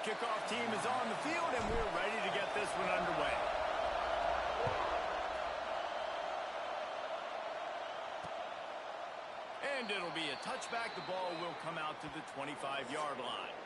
kickoff team is on the field, and we're ready to get this one underway. And it'll be a touchback. The ball will come out to the 25-yard line.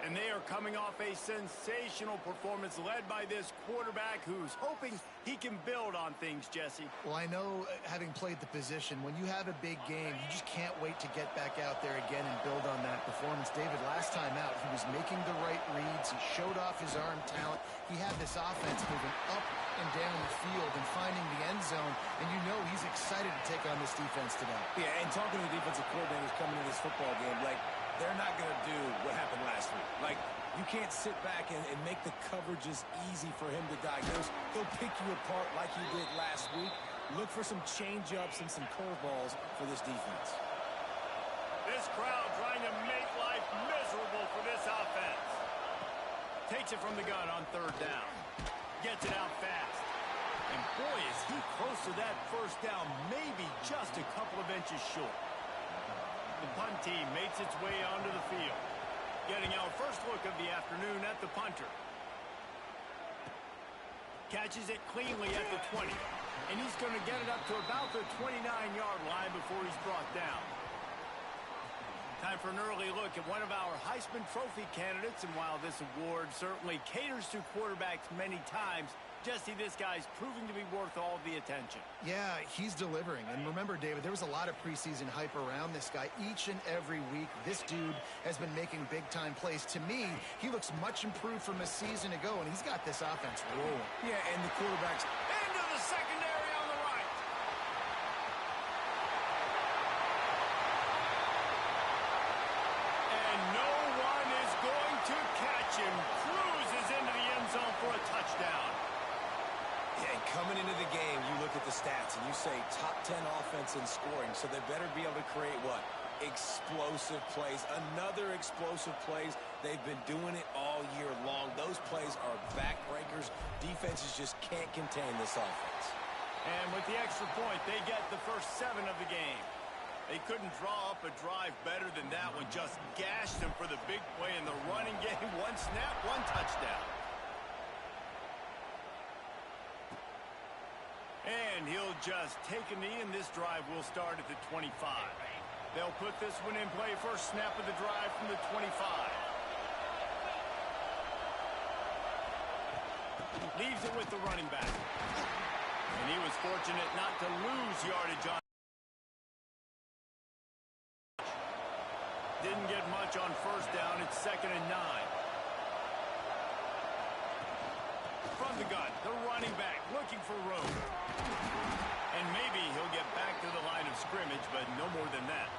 And they are coming off a sensational performance led by this quarterback who's hoping he can build on things, Jesse. Well, I know, having played the position, when you have a big game, you just can't wait to get back out there again and build on that performance. David, last time out, he was making the right reads. He showed off his arm talent. He had this offense moving up and down the field and finding the end zone, and you know he's excited to take on this defense today. Yeah, and talking to the defensive coordinators coming into this football game, like, they're not going to do what happened last week. Like, you can't sit back and make the coverages easy for him to diagnose. He'll pick you apart like he did last week. Look for some change-ups and some curveballs for this defense. This crowd trying to make life miserable for this offense. Takes it from the gun on third down. Gets it out fast. And boy, is he close to that first down, maybe just a couple of inches short. The punt team makes its way onto the field. Getting our first look of the afternoon at the punter. Catches it cleanly at the 20. And he's going to get it up to about the 29-yard line before he's brought down. Time for an early look at one of our Heisman Trophy candidates. And while this award certainly caters to quarterbacks many times, Jesse, this guy's proving to be worth all the attention. Yeah, he's delivering. And remember, David, there was a lot of preseason hype around this guy each and every week. This dude has been making big-time plays. To me, he looks much improved from a season ago, and he's got this offense rolling. Yeah, and the quarterback's into the secondary on the right. And no one is going to catch him. Cruises into the end zone for a touchdown. Yeah, and coming into the game, you look at the stats and you say top 10 offense in scoring, so they better be able to create what? Explosive plays. Another explosive plays. They've been doing it all year long. Those plays are backbreakers. Defenses just can't contain this offense. And with the extra point, they get the first 7 of the game. They couldn't draw up a drive better than that one. Just gashed them for the big play in the running game. One snap, one touchdown. And he'll just take a knee, and this drive will start at the 25. They'll put this one in play. First snap of the drive from the 25. Leaves it with the running back. And he was fortunate not to lose yardage on. Didn't get much on first down. It's 2nd and 9. From the gun, the running back looking for room. And maybe he'll get back to the line of scrimmage, but no more than that.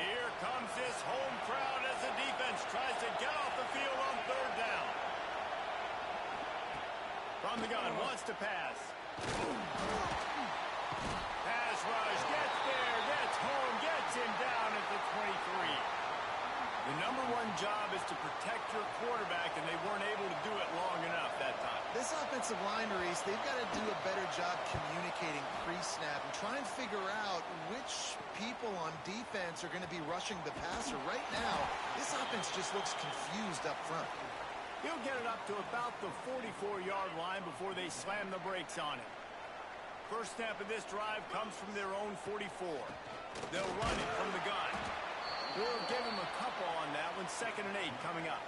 Here comes this home crowd as the defense tries to get off the field on third down. From the gun, wants to pass. Pass rush, gets there, gets home, gets him down at the 23. The number one job is to protect your quarterback, and they weren't able to do it long enough that time. This offensive line, Reese, they've got to do a better job communicating pre-snap and try and figure out which people on defense are going to be rushing the passer. Right now, this offense just looks confused up front. He'll get it up to about the 44-yard line before they slam the brakes on it. First snap of this drive comes from their own 44. They'll run it from the gun. We'll give him a couple on that one. 2nd and 8 coming up.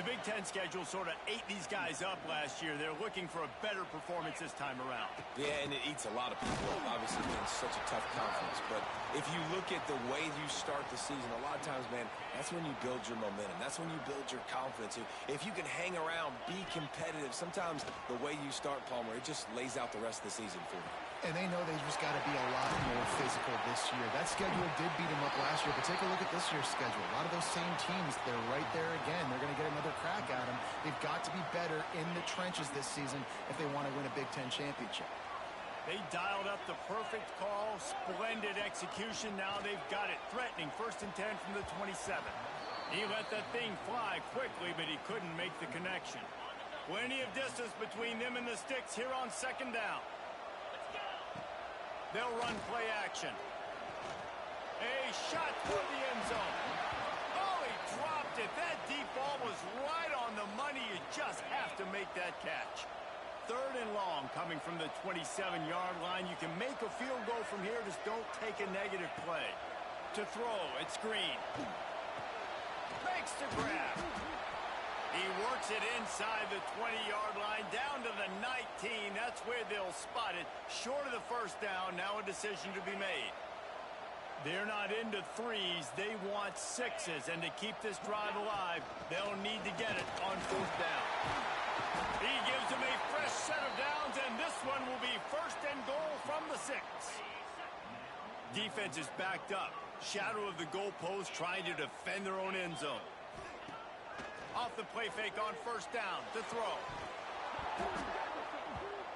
The Big Ten schedule sort of ate these guys up last year. They're looking for a better performance this time around. Yeah, and it eats a lot of people up, obviously, being such a tough conference. But if you look at the way you start the season, a lot of times, man, that's when you build your momentum. That's when you build your confidence. If you can hang around, be competitive, sometimes the way you start, Palmer, it just lays out the rest of the season for you. And they know they've just got to be a lot more physical this year. That schedule did beat them up last year, but take a look at this year's schedule. A lot of those same teams, they're right there again. They're going to get another crack at them. They've got to be better in the trenches this season if they want to win a Big Ten championship. They dialed up the perfect call, splendid execution. Now they've got it threatening. 1st and 10 from the 27. He let that thing fly quickly, but he couldn't make the connection. Plenty of distance between them and the sticks here on 2nd down. They'll run play action. A shot for the end zone. Oh, he dropped it. That deep ball was right on the money. You just have to make that catch. 3rd and long coming from the 27-yard line. You can make a field goal from here. Just don't take a negative play. To throw, it's Green. Makes the grab. He works it inside the 20-yard line down to the 19. That's where they'll spot it. Short of the first down. Now a decision to be made. They're not into 3s. They want 6s. And to keep this drive alive, they'll need to get it on 4th down. He gives them a fresh set of downs, and this one will be 1st and goal from the 6. Defense is backed up. Shadow of the goalpost trying to defend their own end zone. Off the play fake on 1st down to throw.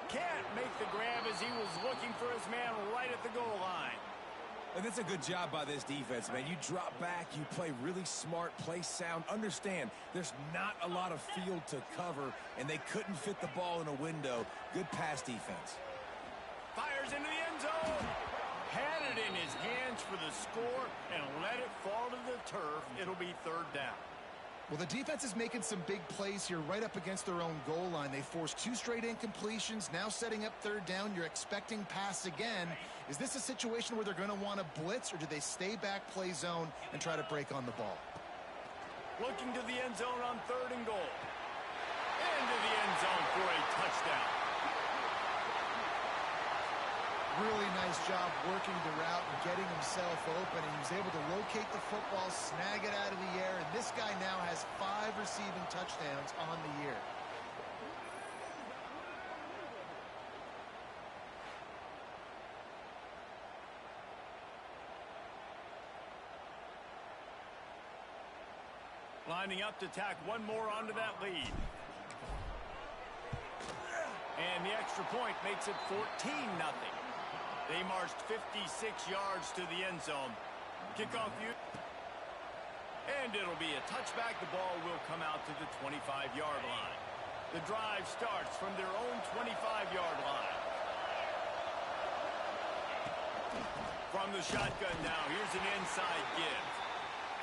Can't make the grab as he was looking for his man right at the goal line. And that's a good job by this defense, man. You drop back, you play really smart, play sound. Understand, there's not a lot of field to cover, and they couldn't fit the ball in a window. Good pass defense. Fires into the end zone. Had it in his hands for the score and let it fall to the turf. It'll be 3rd down. Well, the defense is making some big plays here right up against their own goal line. They forced 2 straight incompletions, now setting up 3rd down. You're expecting pass again. Is this a situation where they're going to want to blitz, or do they stay back, play zone, and try to break on the ball? Looking to the end zone on 3rd and goal. Into the end zone for a touchdown. Really nice job working the route and getting himself open. He was able to locate the football, snag it out of the air, and this guy now has 5 receiving touchdowns on the year. Lining up to tack one more onto that lead. And the extra point makes it 14-0. They marched 56 yards to the end zone. Kickoff view. And it'll be a touchback. The ball will come out to the 25-yard line. The drive starts from their own 25-yard line. From the shotgun now, here's an inside give.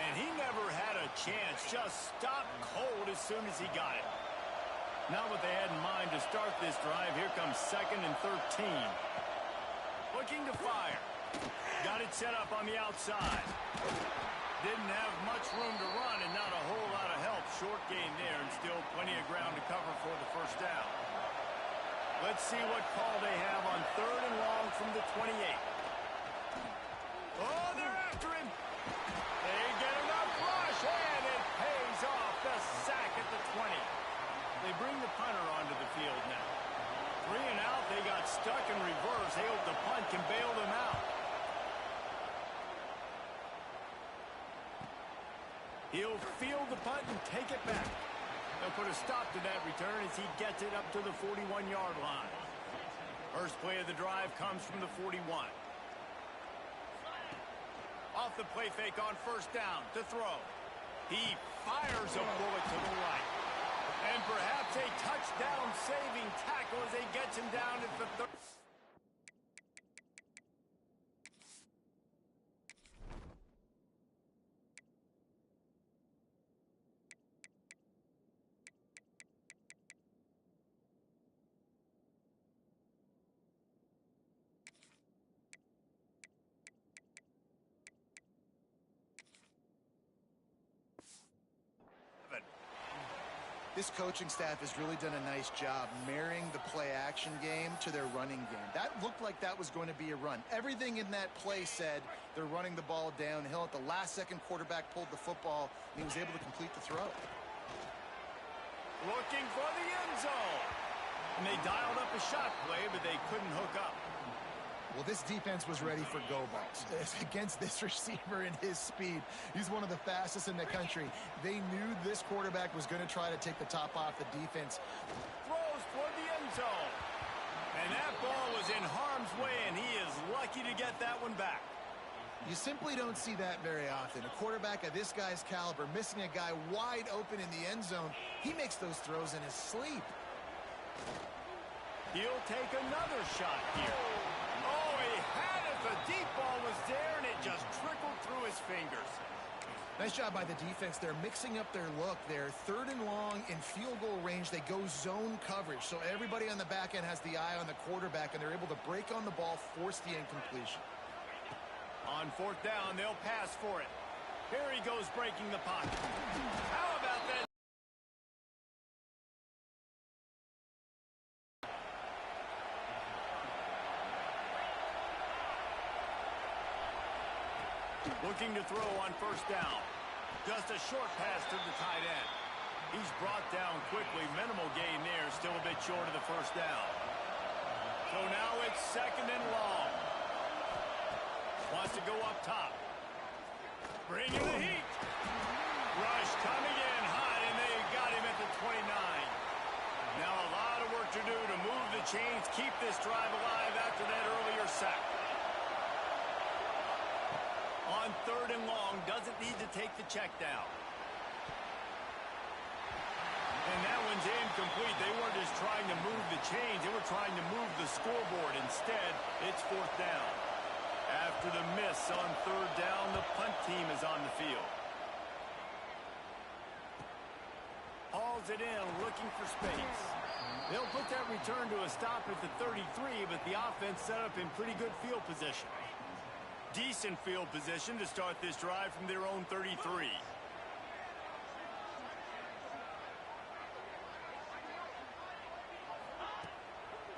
And he never had a chance. Just stopped cold as soon as he got it. Not what they had in mind to start this drive. Here comes 2nd and 13. Looking to fire. Got it set up on the outside. Didn't have much room to run and not a whole lot of help. Short gain there and still plenty of ground to cover for the 1st down. Let's see what call they have on 3rd and long from the 28. Oh, they're after him. They get enough rush, and it pays off. The sack at the 20. They bring the punter onto the field now. 3 and out, they got stuck in reverse. They hope the punt can bail them out. He'll field the punt and take it back. They'll put a stop to that return as he gets it up to the 41-yard line. First play of the drive comes from the 41. Off the play fake on 1st down to throw. He fires a bullet to the right. And perhaps a touchdown-saving tackle as he gets him down at the 30. This coaching staff has really done a nice job marrying the play-action game to their running game. That looked like that was going to be a run. Everything in that play said they're running the ball downhill. At the last second, quarterback pulled the football, and he was able to complete the throw. Looking for the end zone. And they dialed up a shot play, but they couldn't hook up. Well, this defense was ready for go balls against this receiver and his speed. He's one of the fastest in the country. They knew this quarterback was going to try to take the top off the defense. Throws for the end zone. And that ball was in harm's way, and he is lucky to get that one back. You simply don't see that very often. A quarterback of this guy's caliber missing a guy wide open in the end zone. He makes those throws in his sleep. He'll take another shot here. Oh, he had it. The deep ball was there, and it just trickled through his fingers. Nice job by the defense. They're mixing up their look. They're 3rd and long in field goal range. They go zone coverage. So everybody on the back end has the eye on the quarterback, and they're able to break on the ball, force the incompletion. On 4th down, they'll pass for it. Here he goes breaking the pocket. How about that? Looking to throw on 1st down. Just a short pass to the tight end. He's brought down quickly. Minimal gain there. Still a bit short of the 1st down. So now it's 2nd and long. Wants to go up top. Bringing the heat. Rush coming in high, and they got him at the 29. Now a lot of work to do to move the chains, keep this drive alive after that earlier sack. On 3rd and long, doesn't need to take the check down. And that one's incomplete. They weren't just trying to move the chains, they were trying to move the scoreboard. Instead, it's 4th down. After the miss on 3rd down, the punt team is on the field. Hauls it in, looking for space. They'll put that return to a stop at the 33, but the offense set up in pretty good field position. Decent field position to start this drive from their own 33.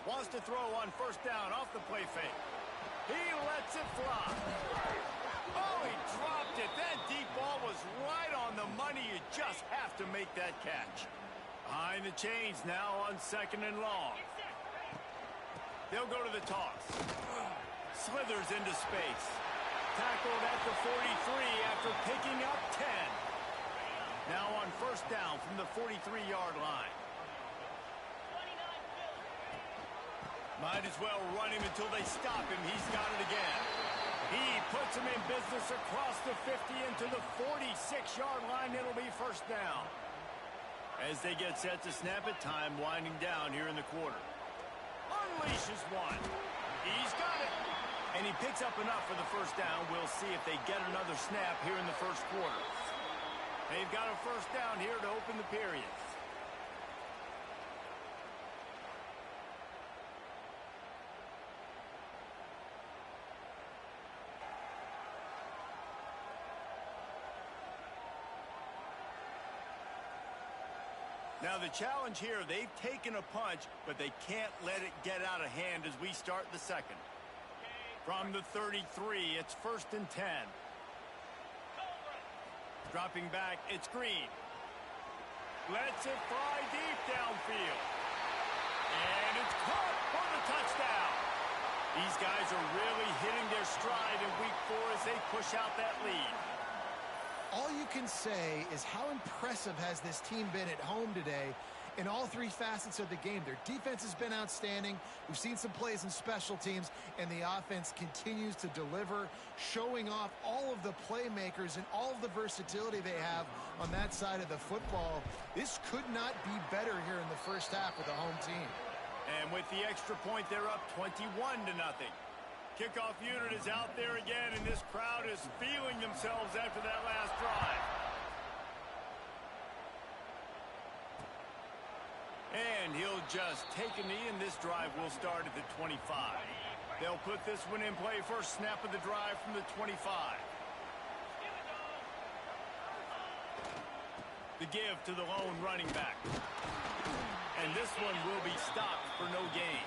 Wants to throw on 1st down off the play fake. He lets it fly. Oh, he dropped it. That deep ball was right on the money. You just have to make that catch. Behind the chains now on 2nd and long. They'll go to the toss. Slithers into space. Tackled at the 43 after picking up 10. Now on 1st down from the 43-yard line. Might as well run him until they stop him. He's got it again. He puts him in business across the 50 into the 46-yard line. It'll be 1st down. As they get set to snap it, time winding down here in the quarter. Unleashes one. He's got it. And he picks up enough for the 1st down. We'll see if they get another snap here in the 1st quarter. They've got a 1st down here to open the period. Now the challenge here, they've taken a punch, but they can't let it get out of hand as we start the 2nd. From the 33, it's 1st and 10. Dropping back, it's Green. Lets it fly deep downfield. And it's caught for the touchdown. These guys are really hitting their stride in week 4 as they push out that lead. All you can say is how impressive has this team been at home today in all 3 facets of the game. Their defense has been outstanding. We've seen some plays in special teams, and the offense continues to deliver, showing off all of the playmakers and all of the versatility they have on that side of the football. This could not be better here in the 1st half with the home team. And with the extra point, they're up 21-0. Kickoff unit is out there again, and this crowd is feeling themselves after that last drive. And he'll just take a knee, and this drive will start at the 25. They'll put this one in play. First snap of the drive from the 25. The give to the lone running back. And this one will be stopped for no gain.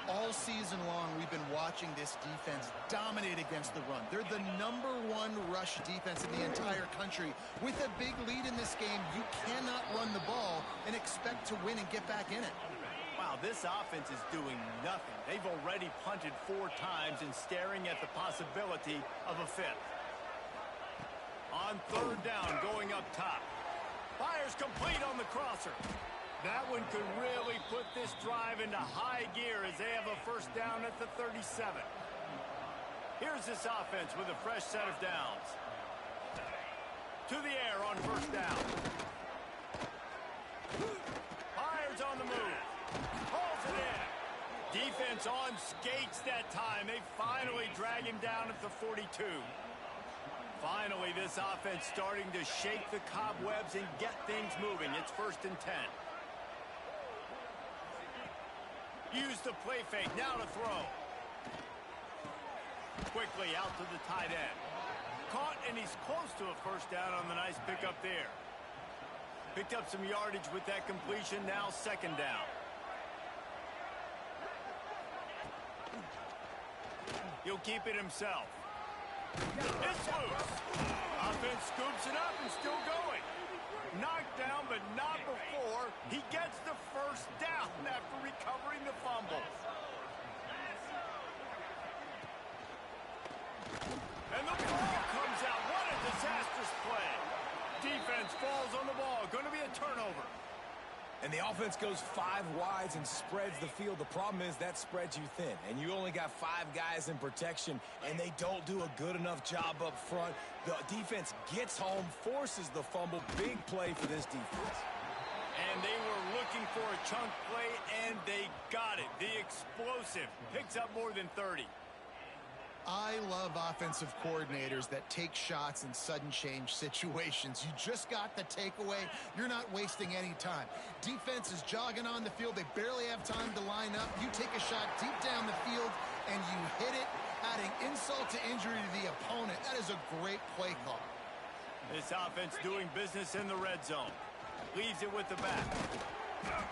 All season long, we've been watching this defense dominate against the run. They're the #1 rush defense in the entire country. With a big lead in this game, you cannot run the ball and expect to win and get back in it. Wow, this offense is doing nothing. They've already punted 4 times and staring at the possibility of a 5th. On 3rd down, going up top. Fires complete on the crosser. That one could really put this drive into high gear as they have a 1st down at the 37. Here's this offense with a fresh set of downs. To the air on 1st down. Fires on the move. Pulls it in. Defense on skates that time. They finally drag him down at the 42. Finally, this offense starting to shake the cobwebs and get things moving. It's 1st and 10. Use the play fake. Now to throw. Quickly out to the tight end. Caught, and he's close to a first down on the nice pickup there. Picked up some yardage with that completion. Now 2nd down. He'll keep it himself. It's loose. Offense scoops it up and still going. Knocked down, but not before he gets the first down after recovering the fumble. And the ball comes out. What a disastrous play. Defense falls on the ball. Going to be a turnover. And the offense goes 5 wides and spreads the field. The problem is that spreads you thin, and you only got 5 guys in protection, and they don't do a good enough job up front. The defense gets home, forces the fumble. Big play for this defense. And they were looking for a chunk play, and they got it. The explosive picks up more than 30. I love offensive coordinators that take shots in sudden change situations. You just got the takeaway. You're not wasting any time. Defense is jogging on the field. They barely have time to line up. You take a shot deep down the field, and you hit it, adding insult to injury to the opponent. That is a great play call. This offense doing business in the red zone. Leaves it with the back.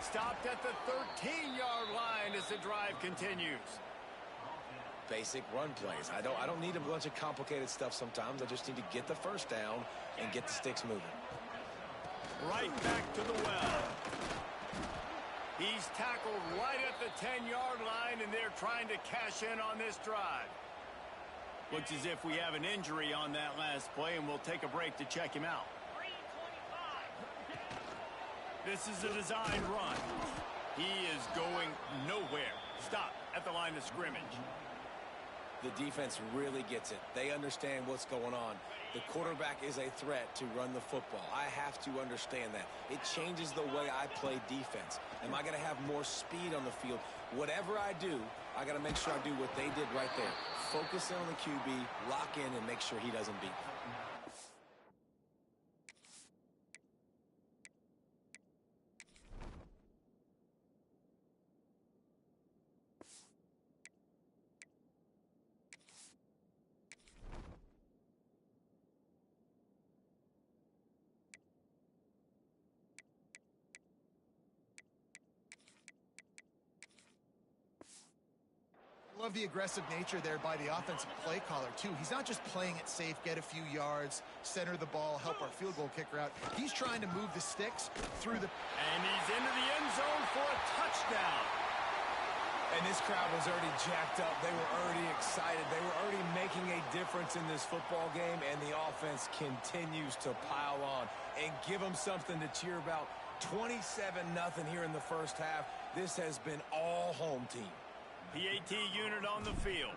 Stopped at the 13-yard line as the drive continues. Basic run plays. I don't need a bunch of complicated stuff sometimes. I just need to get the first down and get the sticks moving. Right back to the well. He's tackled right at the 10-yard line, and they're trying to cash in on this drive. Looks as if we have an injury on that last play, and we'll take a break to check him out. This is a designed run. He is going nowhere. Stop at the line of scrimmage. The defense really gets it. They understand what's going on. The quarterback is a threat to run the football. I have to understand that. It changes the way I play defense. Am I going to have more speed on the field? Whatever I do, I got to make sure I do what they did right there. Focus in on the QB, lock in, and make sure he doesn't beat me. Love the aggressive nature there by the offensive play caller, too. He's not just playing it safe, get a few yards, center the ball, help our field goal kicker out. He's trying to move the sticks through the... And he's into the end zone for a touchdown. And this crowd was already jacked up. They were already excited. They were already making a difference in this football game, and the offense continues to pile on and give them something to cheer about. 27-0 here in the first half. This has been all home team. PAT unit on the field.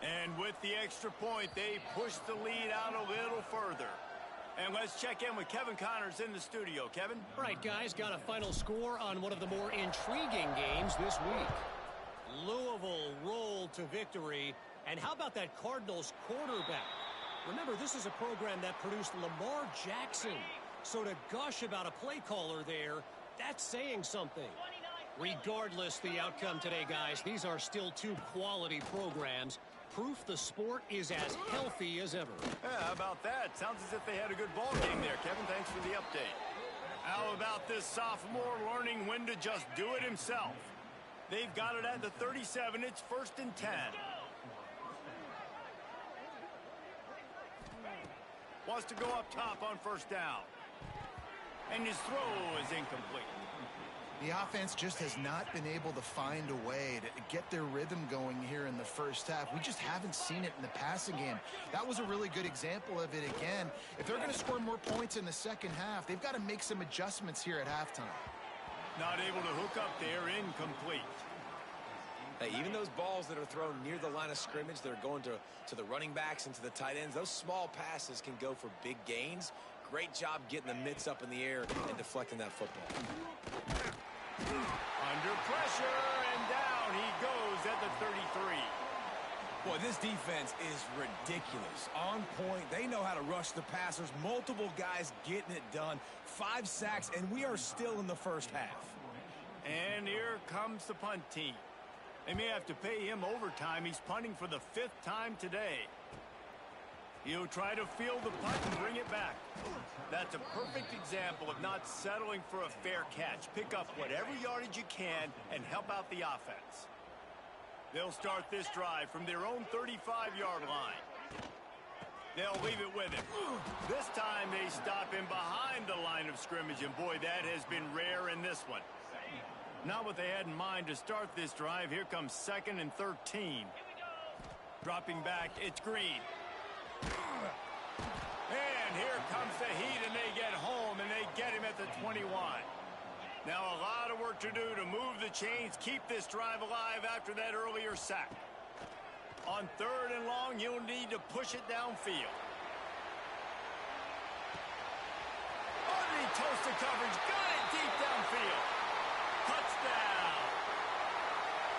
And with the extra point, they push the lead out a little further. And let's check in with Kevin Connors in the studio. Kevin? All right, guys, got a final score on one of the more intriguing games this week. Louisville rolled to victory. And how about that Cardinals quarterback? Remember, this is a program that produced Lamar Jackson. So to gush about a play caller there, that's saying something. Regardless the outcome today, guys, these are still 2 quality programs. Proof the sport is as healthy as ever. Yeah, how about that? Sounds as if they had a good ball game there, Kevin. Thanks for the update. How about this sophomore learning when to just do it himself? They've got it at the 37. It's 1st and 10. Wants to go up top on 1st down. And his throw is incomplete. The offense just has not been able to find a way to get their rhythm going here in the first half. We just haven't seen it in the passing game. That was a really good example of it again. If they're going to score more points in the second half, they've got to make some adjustments here at halftime. Not able to hook up there, incomplete. Hey, even those balls that are thrown near the line of scrimmage that are going to the running backs and to the tight ends, those small passes can go for big gains. Great job getting the mitts up in the air and deflecting that football. Under pressure, and down he goes at the 33. Boy, Boy, this defense is ridiculous. On point, they know how to rush the passers. Multiple guys getting it done. 5 sacks, and we are still in the first half. And here comes the punt team. They may have to pay him overtime. He's punting for the 5th time today. He'll try to field the punt and bring it back. That's a perfect example of not settling for a fair catch. Pick up whatever yardage you can and help out the offense. They'll start this drive from their own 35-yard line. They'll leave it with him. This time they stop him behind the line of scrimmage, and boy, that has been rare in this one. Not what they had in mind to start this drive. Here comes 2nd and 13. Dropping back, it's Green. And here comes the heat, and they get home, and they get him at the 21. Now a lot of work to do to move the chains, keep this drive alive after that earlier sack. On 3rd and long, you'll need to push it downfield. Underneath toasted coverage, got it deep downfield. Touchdown.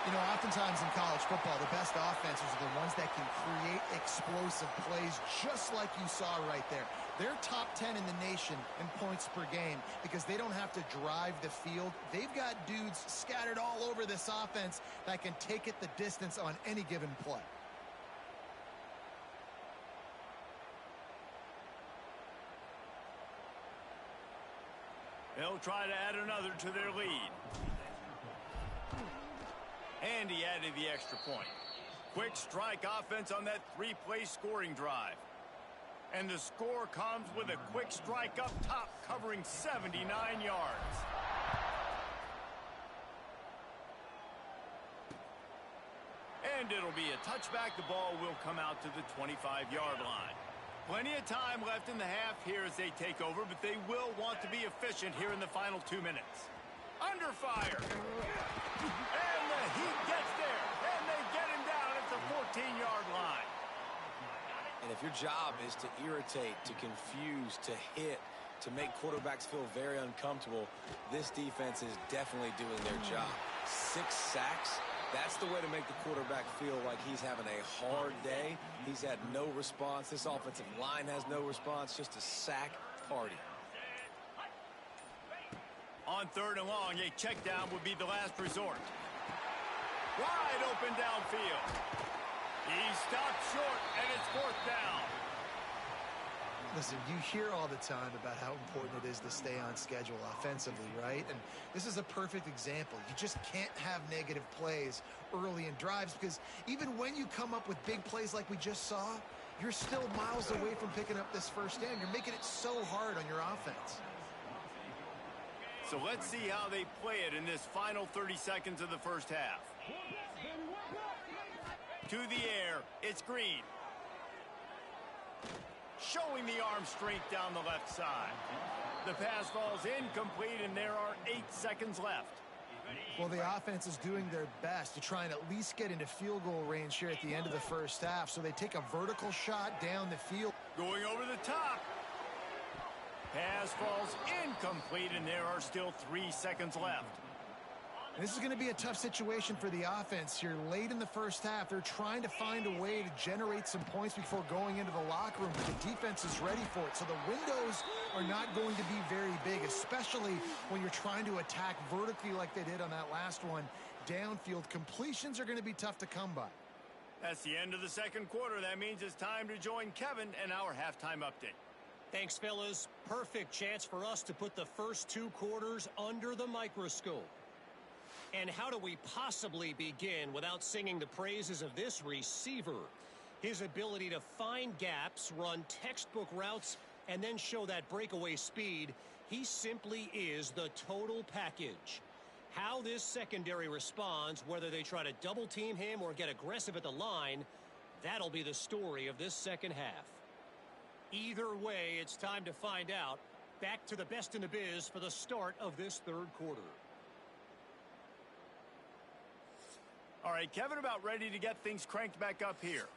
You know, oftentimes in college football, the best offenses are the ones that can create explosive plays, just like you saw right there. They're top 10 in the nation in points per game because they don't have to drive the field. They've got dudes scattered all over this offense that can take it the distance on any given play. They'll try to add another to their lead. And he added the extra point. Quick strike offense on that 3-play scoring drive. And the score comes with a quick strike up top, covering 79 yards. And it'll be a touchback. The ball will come out to the 25-yard line. Plenty of time left in the half here as they take over, but they will want to be efficient here in the final 2 minutes. Under fire. And the Heat gets there. And they get him down at the 14-yard line. And if your job is to irritate, to confuse, to hit, to make quarterbacks feel very uncomfortable, this defense is definitely doing their job. 6 sacks, that's the way to make the quarterback feel like he's having a hard day. He's had no response. This offensive line has no response, just a sack party. On 3rd and long, a check down would be the last resort. Wide open downfield. He stopped short, and it's 4th down. Listen, you hear all the time about how important it is to stay on schedule offensively, right? And this is a perfect example. You just can't have negative plays early in drives because even when you come up with big plays like we just saw, you're still miles away from picking up this first down. You're making it so hard on your offense. So let's see how they play it in this final 30 seconds of the first half. To the air, it's Green. Showing the arm strength down the left side. The pass falls incomplete, and there are 8 seconds left. Well, the offense is doing their best to try and at least get into field goal range here at the end of the first half. So they take a vertical shot down the field. Going over the top. Pass falls incomplete, and there are still 3 seconds left. And this is going to be a tough situation for the offense here. Late in the first half, they're trying to find a way to generate some points before going into the locker room, but the defense is ready for it. So the windows are not going to be very big, especially when you're trying to attack vertically like they did on that last one. Downfield completions are going to be tough to come by. That's the end of the second quarter. That means it's time to join Kevin and our halftime update. Thanks, fellas. Perfect chance for us to put the first 2 quarters under the microscope. And how do we possibly begin without singing the praises of this receiver? His ability to find gaps, run textbook routes, and then show that breakaway speed. He simply is the total package. How this secondary responds, whether they try to double team him or get aggressive at the line, that'll be the story of this second half. Either way, it's time to find out. Back to the best in the biz for the start of this third quarter. All right, Kevin, about ready to get things cranked back up here.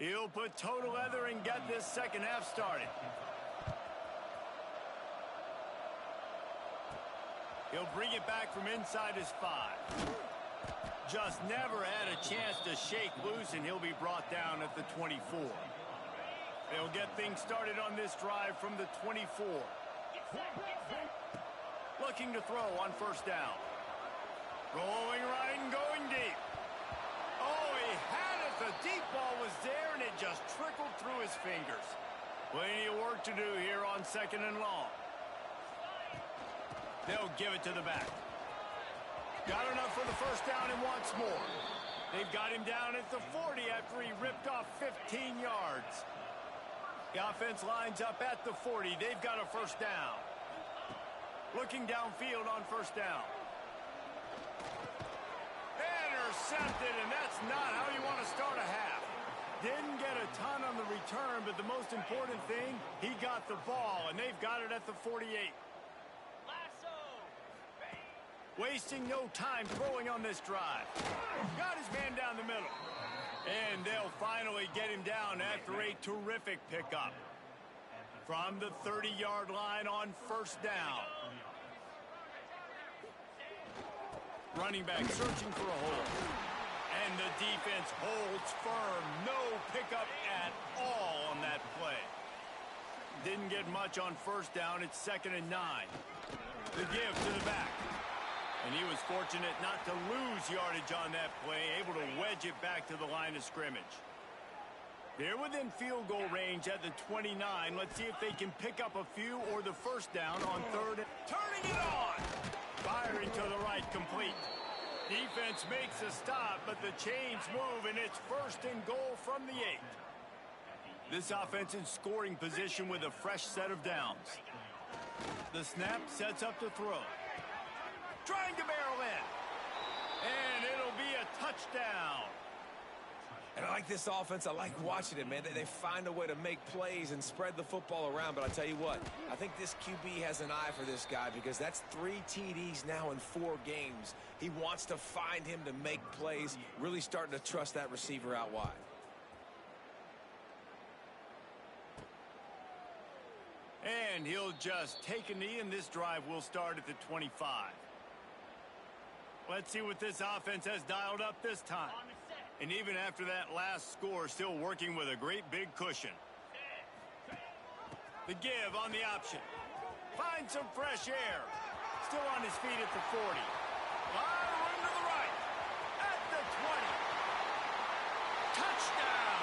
He'll put total leather and get this second half started. He'll bring it back from inside his 5. Just never had a chance to shake loose, and he'll be brought down at the 24. They'll get things started on this drive from the 24. Looking to throw on first down. Rolling right and going deep. Oh, he had it. The deep ball was there, and it just trickled through his fingers. Plenty of work to do here on second and long. They'll give it to the back. Got enough for the first down and wants more. They've got him down at the 40 after he ripped off 15 yards. The offense lines up at the 40. They've got a first down. Looking downfield on first down. Intercepted, and that's not how you want to start a half. Didn't get a ton on the return, but the most important thing, he got the ball, and they've got it at the 48. Wasting no time throwing on this drive. Got his man down the middle. And they'll finally get him down after a terrific pickup. From the 30-yard line on first down. Running back searching for a hole. And the defense holds firm. No pickup at all on that play. Didn't get much on first down. It's 2nd and 9. The give to the back. And he was fortunate not to lose yardage on that play, able to wedge it back to the line of scrimmage. They're within field goal range at the 29. Let's see if they can pick up a few or the first down on third. Turning it on! Firing to the right, complete. Defense makes a stop, but the chains move, and it's 1st and goal from the 8. This offense in scoring position with a fresh set of downs. The snap sets up to throw. Trying to barrel in. And it'll be a touchdown. And I like this offense. I like watching it, man. They find a way to make plays and spread the football around. But I'll tell you what, I think this QB has an eye for this guy because that's 3 TDs now in 4 games. He wants to find him to make plays, really starting to trust that receiver out wide. And he'll just take a knee, and this drive will start at the 25. Let's see what this offense has dialed up this time. And even after that last score, still working with a great big cushion. The give on the option. Finds some fresh air. Still on his feet at the 40. Wide room to the right. At the 20. Touchdown!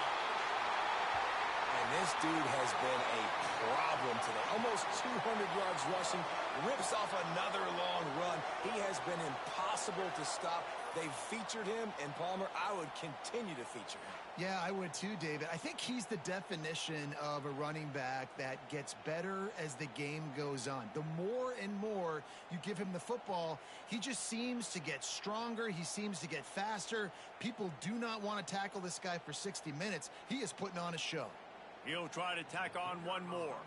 And this dude has been a problem today. Almost 200 yards rushing. Rips off another long run. He has been impossible to stop. They've featured him, and Palmer, I would continue to feature him. Yeah, I would too, David. I think he's the definition of a running back that gets better as the game goes on. The more and more you give him the football, he just seems to get stronger. He seems to get faster. People do not want to tackle this guy for 60 minutes. He is putting on a show. He'll try to tack on one more.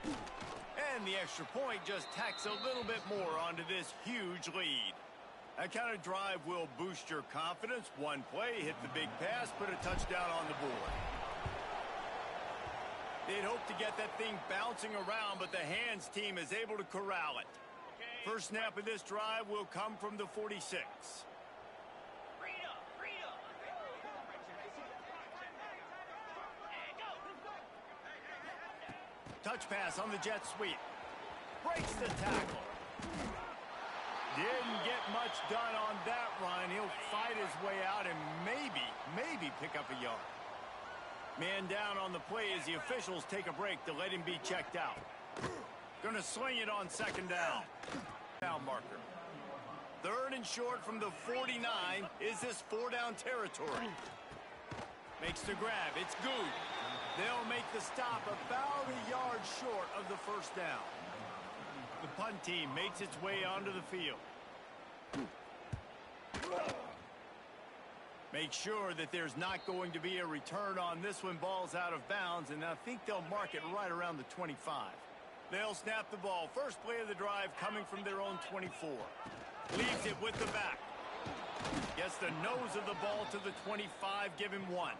And the extra point just tacks a little bit more onto this huge lead. That kind of drive will boost your confidence. One play, hit the big pass, put a touchdown on the board. They'd hope to get that thing bouncing around, but the hands team is able to corral it. First snap of this drive will come from the 46. Touch pass on the jet sweep. Breaks the tackle. Didn't get much done on that run. He'll fight his way out and maybe pick up a yard. Man down on the play as the officials take a break to let him be checked out. Gonna sling it on second down. Down marker. Third and short from the 49. Is this 4-down territory? Makes the grab. It's good. They'll make the stop about a yard short of the first down. The punt team makes its way onto the field. Make sure that there's not going to be a return on this when ball's out of bounds, and I think they'll mark it right around the 25. They'll snap the ball. First play of the drive coming from their own 24. Leaves it with the back. Gets the nose of the ball to the 25, give him 1.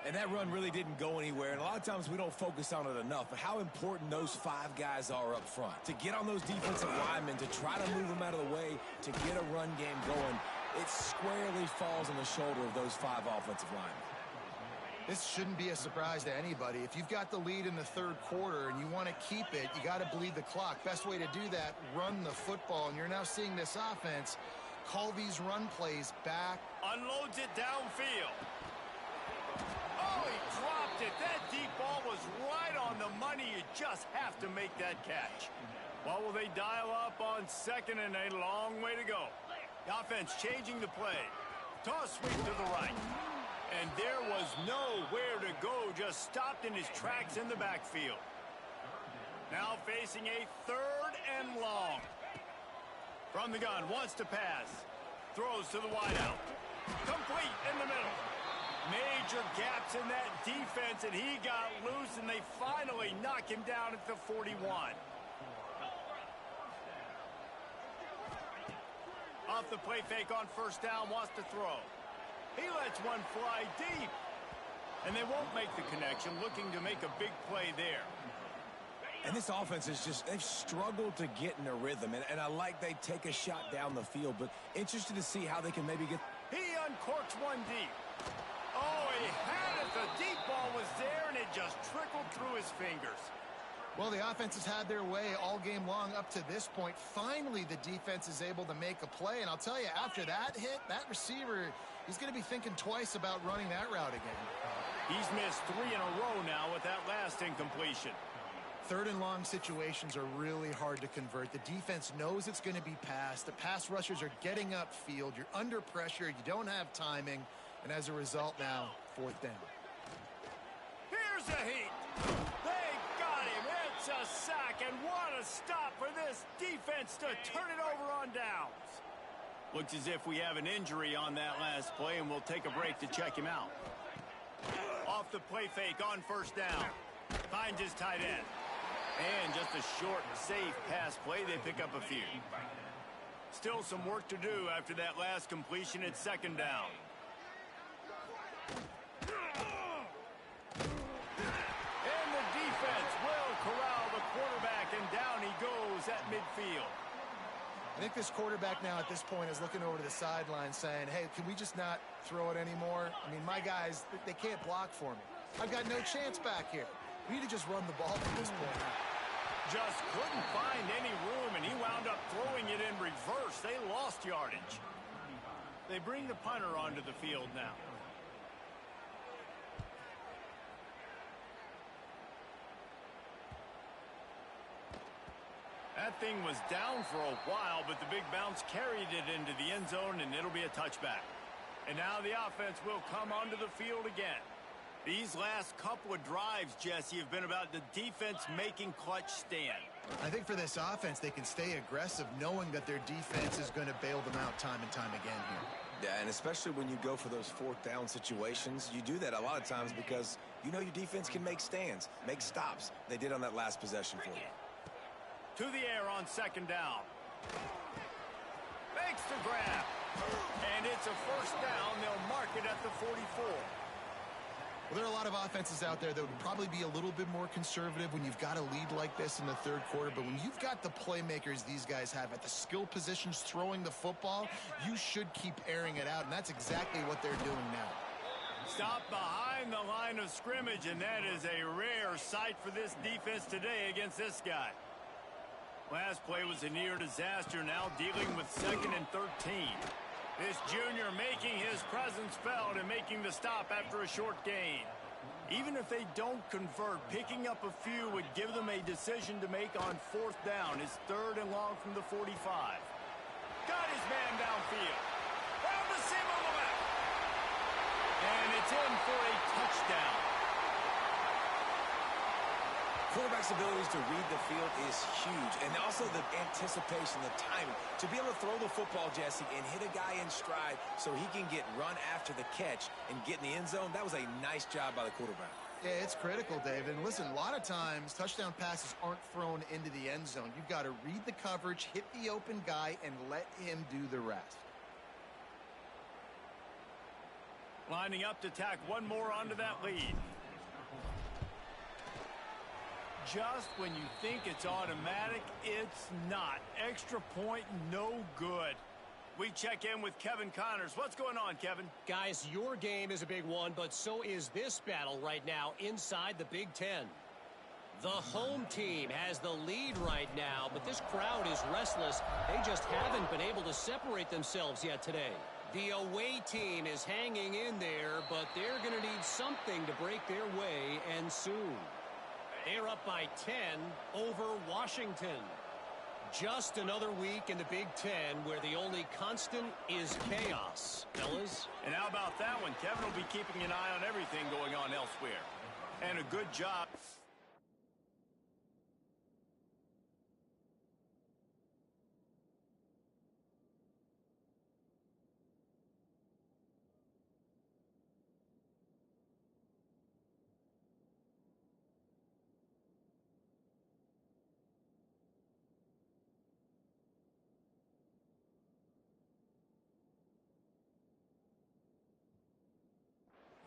And that run really didn't go anywhere, and a lot of times we don't focus on it enough, but how important those 5 guys are up front. To get on those defensive linemen, to try to move them out of the way, to get a run game going, it squarely falls on the shoulder of those 5 offensive linemen. This shouldn't be a surprise to anybody. If you've got the lead in the third quarter and you want to keep it, you got to bleed the clock. Best way to do that, run the football. And you're now seeing this offense call these run plays back. Unloads it downfield. Oh, he dropped it. That deep ball was right on the money. You just have to make that catch. What will they dial up on second and a long way to go? The offense changing the play. Toss sweep to the right. And there was nowhere to go, just stopped in his tracks in the backfield. Now facing a 3rd and long. From the gun, wants to pass. Throws to the wideout. Complete in the middle. Major gaps in that defense, and he got loose, and they finally knock him down at the 41. Off the play fake on first down, wants to throw. He lets one fly deep. And they won't make the connection, looking to make a big play there. And this offense is just, they've struggled to get in a rhythm. And I like they take a shot down the field, but interested to see how they can maybe get. He uncorks one deep. Oh, he had it. The deep ball was there, and it just trickled through his fingers. Well, the offense has had their way all game long up to this point. Finally, the defense is able to make a play. And I'll tell you, after that hit, that receiver, he's going to be thinking twice about running that route again. He's missed 3 in a row now with that last incompletion. 3rd and long situations are really hard to convert. The defense knows it's going to be passed. The pass rushers are getting upfield. You're under pressure. You don't have timing. And as a result now, 4th down. Here's a heat. They got him. It's a sack, and what a stop for this defense to turn it over on downs. Looks as if we have an injury on that last play, and we'll take a break to check him out. Off the play fake on first down. Finds his tight end. And just a short, safe pass play, they pick up a few. Still some work to do after that last completion at 2nd down. And the defense will corral the quarterback, and down he goes at midfield. I think this quarterback now at this point is looking over to the sideline saying, hey, can we just not throw it anymore? I mean, my guys, they can't block for me. I've got no chance back here. We need to just run the ball at this point. Just couldn't find any room, and he wound up throwing it in reverse. They lost yardage. They bring the punter onto the field now. That thing was down for a while, but the big bounce carried it into the end zone, and it'll be a touchback. And now the offense will come onto the field again. These last couple of drives, Jesse, have been about the defense making clutch stand. I think for this offense, they can stay aggressive knowing that their defense is going to bail them out time and time again here. Yeah, and especially when you go for those 4th down situations, you do that a lot of times because you know your defense can make stands, make stops. They did on that last possession for you. To the air on 2nd down. Makes the grab. And it's a 1st down. They'll mark it at the 44. Well, there are a lot of offenses out there that would probably be a little bit more conservative when you've got a lead like this in the 3rd quarter. But when you've got the playmakers these guys have at the skill positions throwing the football, you should keep airing it out. And that's exactly what they're doing now. Stop behind the line of scrimmage, and that is a rare sight for this defense today against this guy. Last play was a near disaster, now dealing with 2nd and 13. This junior making his presence felt and making the stop after a short gain. Even if they don't convert, picking up a few would give them a decision to make on 4th down. His 3rd and long from the 45. Got his man downfield. Found the seam on the left. And it's in for a touchdown. Quarterback's abilities to read the field is huge, and also the anticipation, the timing. To be able to throw the football, Jesse, and hit a guy in stride so he can get run after the catch and get in the end zone, that was a nice job by the quarterback. Yeah, it's critical, David. And listen, a lot of times touchdown passes aren't thrown into the end zone. You've got to read the coverage, hit the open guy, and let him do the rest. Lining up to tack one more onto that lead. Just when you think it's automatic, it's not. Extra point, no good. We check in with Kevin Connors. What's going on, Kevin? Guys, your game is a big one, but so is this battle right now inside the Big Ten. The home team has the lead right now, but this crowd is restless. They just haven't been able to separate themselves yet today. The away team is hanging in there, but they're going to need something to break their way, and soon. They're up by 10 over Washington. Just another week in the Big Ten where the only constant is chaos, fellas. And how about that one? Kevin will be keeping an eye on everything going on elsewhere. And a good job.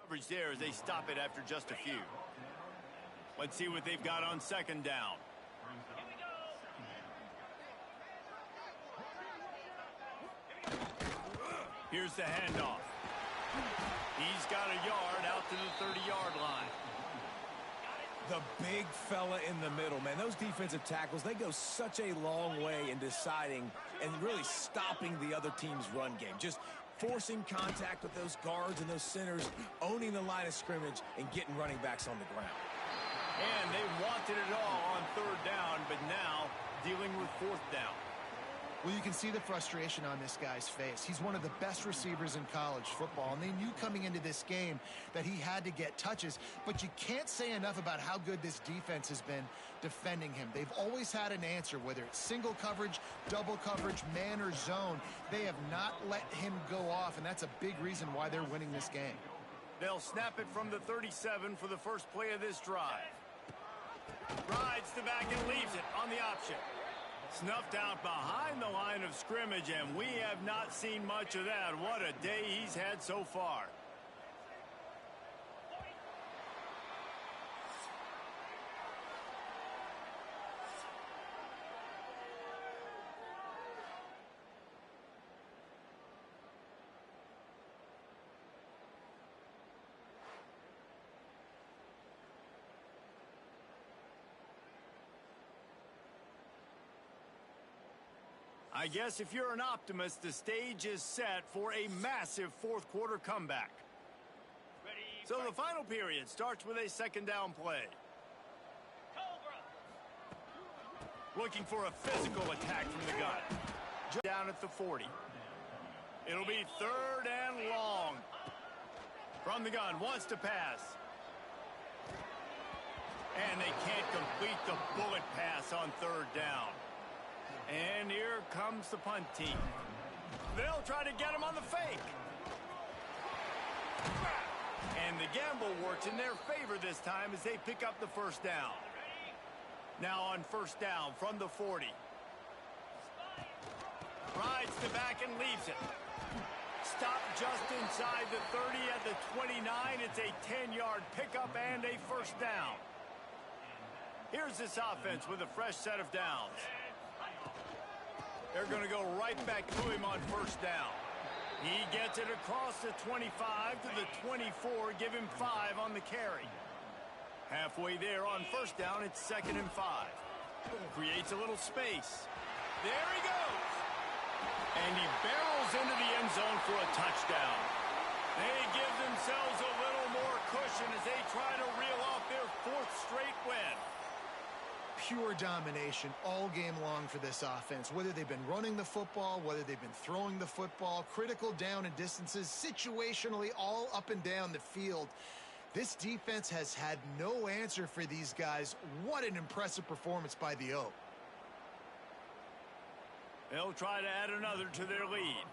Coverage there as they stop it after just a few. Let's see what they've got on second down. Here's the handoff. He's got a yard out to the 30-yard line. The big fella in the middle, man. Those defensive tackles, they go such a long way in deciding and really stopping the other team's run game. Just forcing contact with those guards and those centers, owning the line of scrimmage, and getting running backs on the ground. And they wanted it all on third down, but now dealing with fourth down. Well, you can see the frustration on this guy's face. He's one of the best receivers in college football, and they knew coming into this game that he had to get touches, but you can't say enough about how good this defense has been defending him. They've always had an answer, whether it's single coverage, double coverage, man or zone. They have not let him go off, and that's a big reason why they're winning this game. They'll snap it from the 37 for the first play of this drive. Rides the back and leaves it on the option. Snuffed out behind the line of scrimmage, and we have not seen much of that. What a day he's had so far. I guess if you're an optimist, the stage is set for a massive fourth quarter comeback. So the final period starts with a second down play. Looking for a physical attack from the gun. Down at the 40. It'll be third and long. From the gun, wants to pass. And they can't complete the bullet pass on third down. And here comes the punt team. They'll try to get him on the fake. And the gamble works in their favor this time as they pick up the first down. Now on first down from the 40. Rides the back and leaves it. Stopped just inside the 30 at the 29. It's a 10-yard pickup and a first down. Here's this offense with a fresh set of downs. They're going to go right back to him on first down. He gets it across the 25 to the 24. Give him 5 on the carry. Halfway there on first down, it's 2nd and 5. Creates a little space. There he goes. And he barrels into the end zone for a touchdown. They give themselves a little more cushion as they try to reel off their 4th straight win. Pure domination all game long for this offense. Whether they've been running the football, whether they've been throwing the football, critical down and distances, situationally all up and down the field. This defense has had no answer for these guys. What an impressive performance by the O. They'll try to add another to their lead.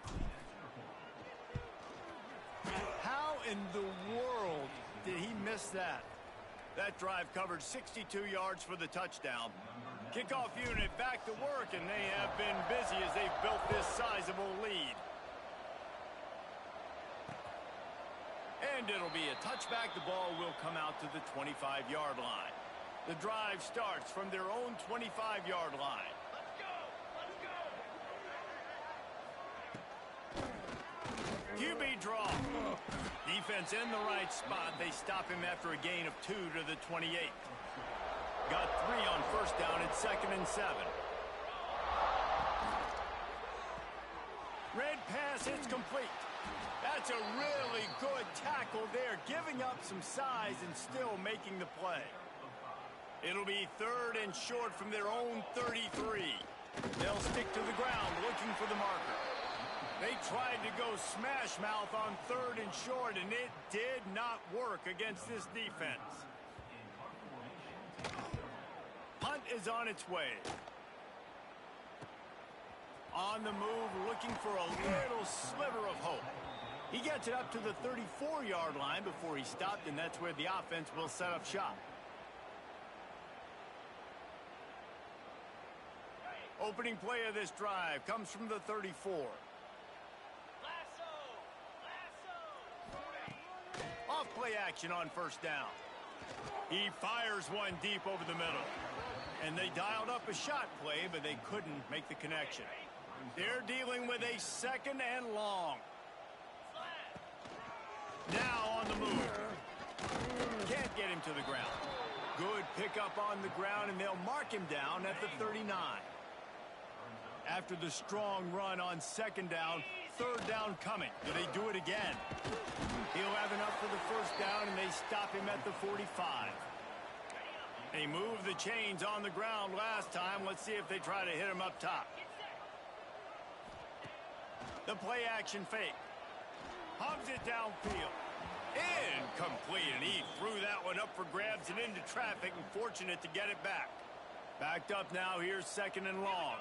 How in the world did he miss that? That drive covered 62 yards for the touchdown. Kickoff unit back to work, and they have been busy as they've built this sizable lead. And it'll be a touchback. The ball will come out to the 25-yard line. The drive starts from their own 25-yard line. Let's go! Let's go! QB draw. Defense in the right spot. They stop him after a gain of 2 to the 28. Got 3 on first down at 2nd and 7. Red pass, it's complete. That's a really good tackle there, giving up some size and still making the play. It'll be 3rd and short from their own 33. They'll stick to the ground looking for the marker. They tried to go smash mouth on 3rd and short, and it did not work against this defense. Punt is on its way. On the move, looking for a little sliver of hope. He gets it up to the 34-yard line before he stopped, and that's where the offense will set up shop. Opening play of this drive comes from the 34. Off play action on first down. He fires one deep over the middle. And they dialed up a shot play, but they couldn't make the connection. They're dealing with a 2nd and long. Now on the move. Can't get him to the ground. Good pickup on the ground, and they'll mark him down at the 39. After the strong run on 2nd down, 3rd down coming. Do they do it again? He'll have enough for the first down, and they stop him at the 45. They moved the chains on the ground last time. Let's see if they try to hit him up top. The play action fake. Hubs it downfield. Incomplete, and he threw that one up for grabs and into traffic, and fortunate to get it back. Backed up now, here's 2nd and long.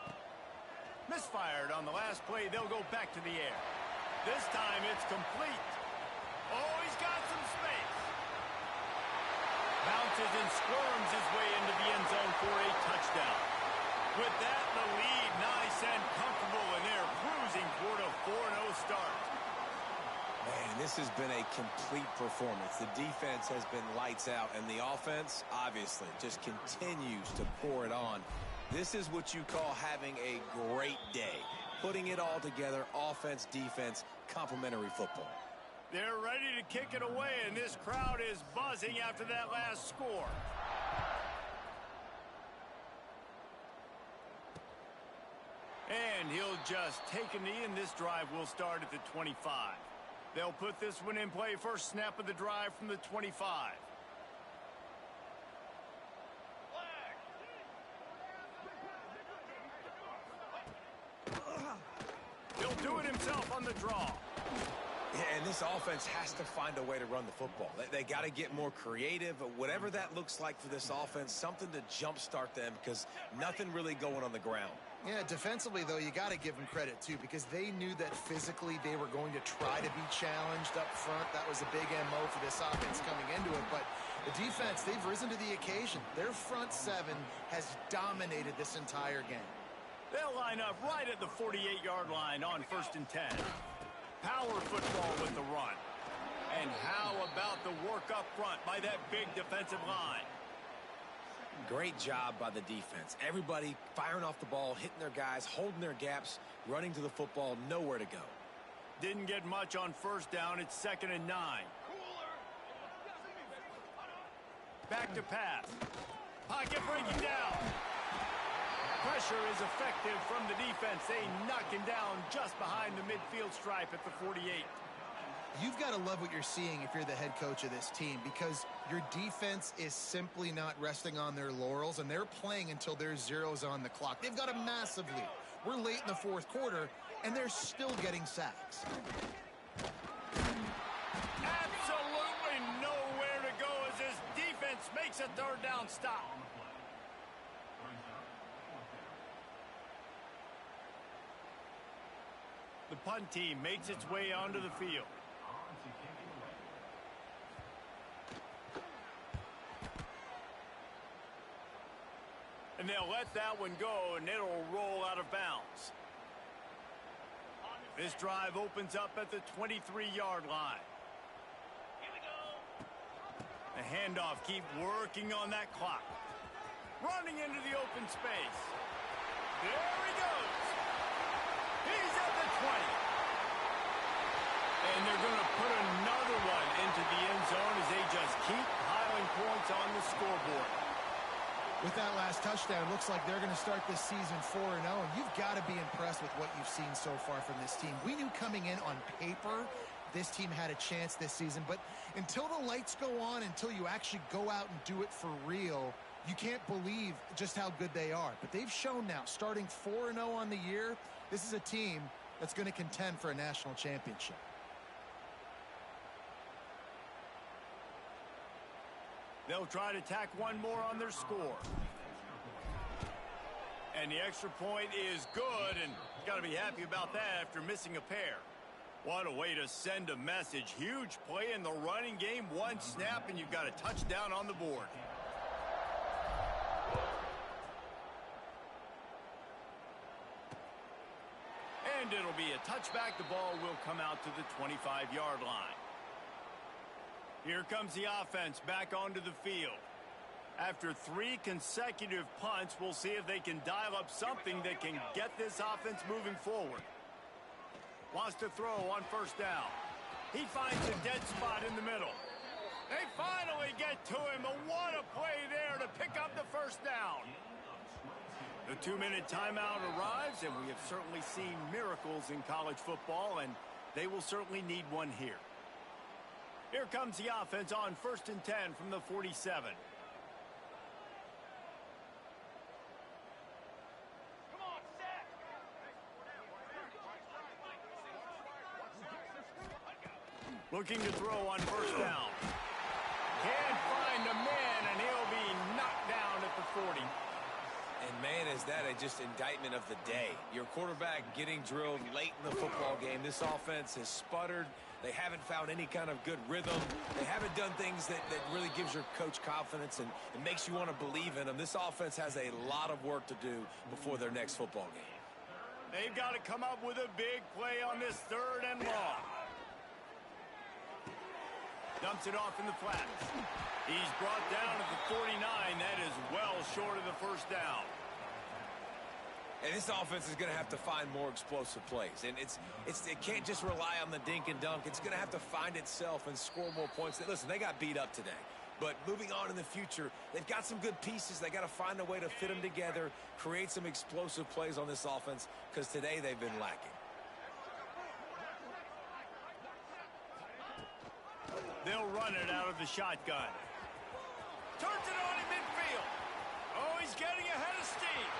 Misfired on the last play. They'll go back to the air. This time it's complete. Oh, he's got some space. Bounces and squirms his way into the end zone for a touchdown. With that, the lead nice and comfortable, and they're cruising toward a 4-0 start. Man, this has been a complete performance. The defense has been lights out, and the offense, obviously, just continues to pour it on. This is what you call having a great day. Putting it all together, offense, defense, complementary football. They're ready to kick it away, and this crowd is buzzing after that last score. And he'll just take a knee, and this drive will start at the 25. They'll put this one in play. First snap of the drive from the 25. He'll do it himself on the draw. Yeah, and this offense has to find a way to run the football. They got to get more creative, whatever that looks like for this offense, something to jumpstart them, because nothing really going on the ground. Yeah, defensively, though, you got to give them credit, too, because they knew that physically they were going to try to be challenged up front. That was a big MO for this offense coming into it. But the defense, they've risen to the occasion. Their front 7 has dominated this entire game. They'll line up right at the 48-yard line on 1st and 10. Power football with the run. And how about the work up front by that big defensive line? Great job by the defense. Everybody firing off the ball, hitting their guys, holding their gaps, running to the football, nowhere to go. Didn't get much on first down. It's 2nd and 9. Back to pass. Pocket breaking down. Pressure is effective from the defense. They knock him down just behind the midfield stripe at the 48. You've got to love what you're seeing if you're the head coach of this team, because your defense is simply not resting on their laurels, and they're playing until there's zeros on the clock. They've got a massive lead. We're late in the 4th quarter, and they're still getting sacks. Absolutely nowhere to go as this defense makes a 3rd down stop. The punt team makes its way onto the field. And they'll let that one go, and it'll roll out of bounds. This drive opens up at the 23-yard line. The handoff, keep working on that clock. Running into the open space. There he goes. He's at the 20. And they're going to put another one into the end zone as they just keep piling points on the scoreboard. With that last touchdown, looks like they're going to start this season 4-0, and you've got to be impressed with what you've seen so far from this team. We knew coming in on paper this team had a chance this season, but until the lights go on, until you actually go out and do it for real, you can't believe just how good they are. But they've shown now, starting 4-0 on the year, this is a team that's going to contend for a national championship. They'll try to tack one more on their score. And the extra point is good, and got to be happy about that after missing a pair. What a way to send a message. Huge play in the running game. One snap, and you've got a touchdown on the board. And it'll be a touchback. The ball will come out to the 25-yard line. Here comes the offense back onto the field. After 3 consecutive punts, we'll see if they can dial up something that can get this offense moving forward. Wants to throw on first down. He finds a dead spot in the middle. They finally get to him. What a play there to pick up the first down. The 2-minute timeout arrives, and we have certainly seen miracles in college football, and they will certainly need one here. Here comes the offense on 1st and 10 from the 47. Looking to throw on first down. Can't find a man, and he'll be knocked down at the 40. And, man, is that just indictment of the day. Your quarterback getting drilled late in the football game. This offense has sputtered. They haven't found any kind of good rhythm. They haven't done things that really gives your coach confidence and it makes you want to believe in them. This offense has a lot of work to do before their next football game. They've got to come up with a big play on this 3rd and long. Dumps it off in the flats. He's brought down at the 49. That is well short of the first down. And this offense is going to have to find more explosive plays. And it can't just rely on the dink and dunk. It's going to have to find itself and score more points. Listen, they got beat up today. But moving on in the future, they've got some good pieces. They got to find a way to fit them together, create some explosive plays on this offense, because today they've been lacking. They'll run it out of the shotgun. Turns it on in midfield. Oh, he's getting ahead of steam.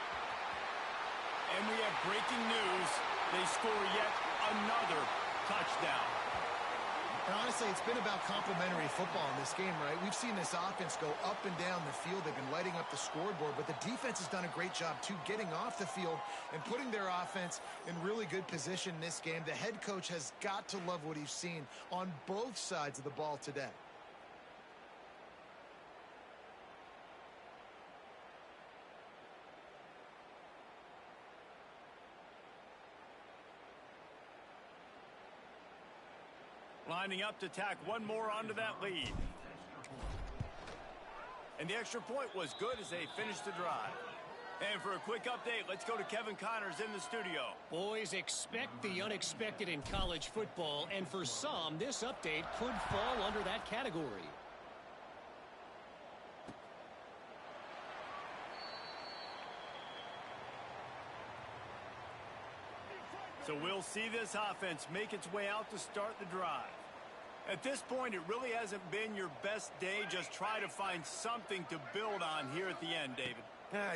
And we have breaking news. They score yet another touchdown. And honestly, it's been about complementary football in this game, right? We've seen this offense go up and down the field. They've been lighting up the scoreboard, but the defense has done a great job, too, getting off the field and putting their offense in really good position in this game. The head coach has got to love what he's seen on both sides of the ball today. Lining up to tack one more onto that lead. And the extra point was good as they finished the drive. And for a quick update, let's go to Kevin Connors in the studio. Boys, expect the unexpected in college football, and for some, this update could fall under that category. So we'll see this offense make its way out to start the drive. At this point, it really hasn't been your best day. Just try to find something to build on here at the end, David.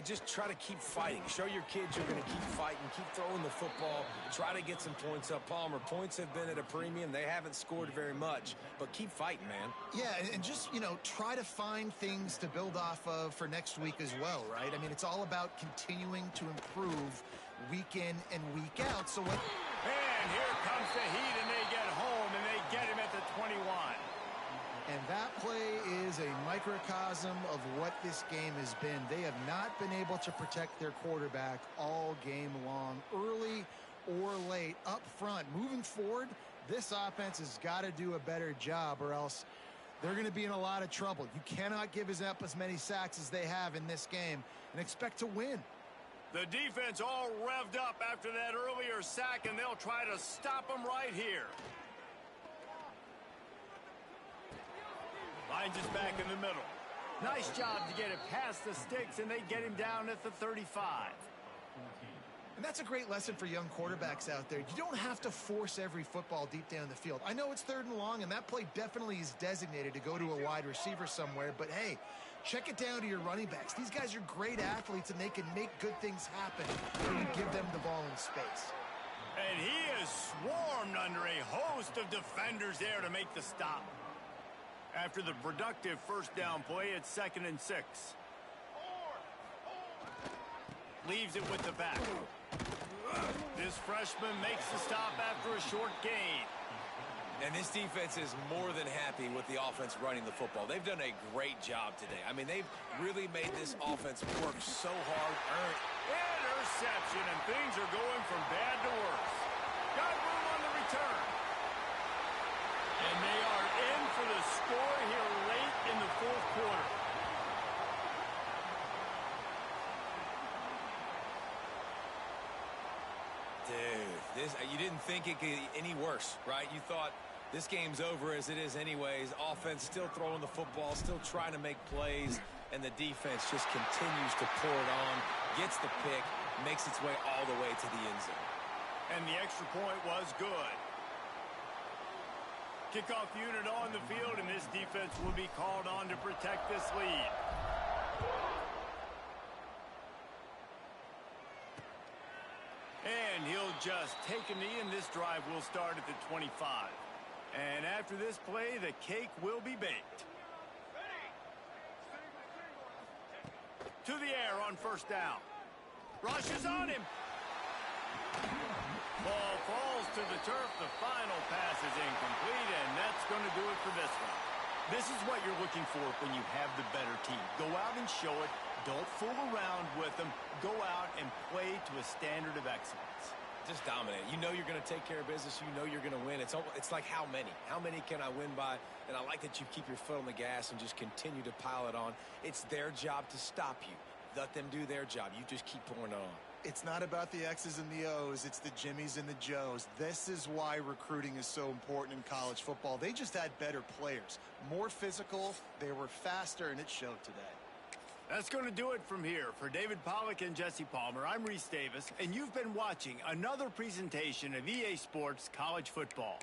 Just try to keep fighting. Show your kids you're going to keep fighting. Keep throwing the football. Try to get some points up. Palmer, points have been at a premium. They haven't scored very much, but keep fighting, man. Yeah, and just, try to find things to build off of for next week as well, right? I mean, it's all about continuing to improve week in and week out. So what? And here comes the Heat, and they get home, and they get him at the 21. And that play is a microcosm of what this game has been. They have not been able to protect their quarterback all game long, early or late, up front. Moving forward, this offense has got to do a better job, or else they're going to be in a lot of trouble. You cannot give up as many sacks as they have in this game and expect to win. The defense all revved up after that earlier sack, and they'll try to stop them right here. Finds us back in the middle. Nice job to get it past the sticks, and they get him down at the 35. And that's a great lesson for young quarterbacks out there. You don't have to force every football deep down the field. I know it's 3rd and long, and that play definitely is designated to go to a wide receiver somewhere, but hey, check it down to your running backs. These guys are great athletes, and they can make good things happen when you give them the ball in space. And he is swarmed under a host of defenders there to make the stop. After the productive first down play, it's 2nd and 6. Leaves it with the back. This freshman makes the stop after a short gain. And this defense is more than happy with the offense running the football. They've done a great job today. I mean, they've really made this offense work so hard. Interception, and things are going from bad to worse. Got room on the return. And they are in for the score here late in the 4th quarter. Dude, you didn't think it could get any worse, right? You thought this game's over as it is anyways. Offense still throwing the football, still trying to make plays, and the defense just continues to pour it on, gets the pick, makes its way all the way to the end zone. And the extra point was good. Kickoff unit on the field, and this defense will be called on to protect this lead. And he'll just take a knee, and this drive will start at the 25. And after this play, the cake will be baked. To the air on first down. Rushes on him. Ball falls to the turf. The final pass is incomplete, and that's going to do it for this one. This is what you're looking for when you have the better team. Go out and show it. Don't fool around with them. Go out and play to a standard of excellence. Just dominate. You know you're going to take care of business. You know you're going to win. It's like how many? How many can I win by? And I like that you keep your foot on the gas and just continue to pile it on. It's their job to stop you. Let them do their job. You just keep pouring it on. It's not about the X's and the O's. It's the Jimmies and the Joes. This is why recruiting is so important in college football. They just had better players, more physical, they were faster, and it showed today. That's going to do it from here. For David Pollack and Jesse Palmer, I'm Reese Davis, and you've been watching another presentation of EA Sports College Football.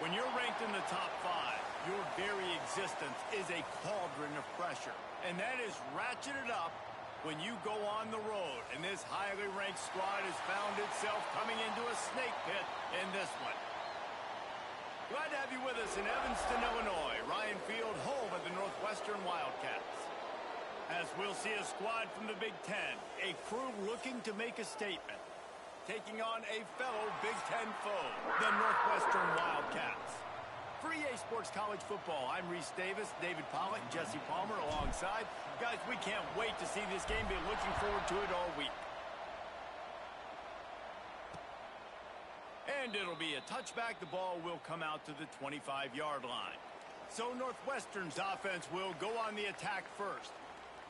When you're ranked in the top 5, your very existence is a cauldron of pressure. And that is ratcheted up when you go on the road. And this highly ranked squad has found itself coming into a snake pit in this one. Glad to have you with us in Evanston, Illinois. Ryan Field, home of the Northwestern Wildcats. As we'll see a squad from the Big Ten, a crew looking to make a statement, taking on a fellow Big Ten foe, the Northwestern Wildcats. For EA Sports College Football, I'm Reese Davis, David Pollock, Jesse Palmer alongside. Guys, we can't wait to see this game. Been looking forward to it all week. And it'll be a touchback. The ball will come out to the 25-yard line. So Northwestern's offense will go on the attack first.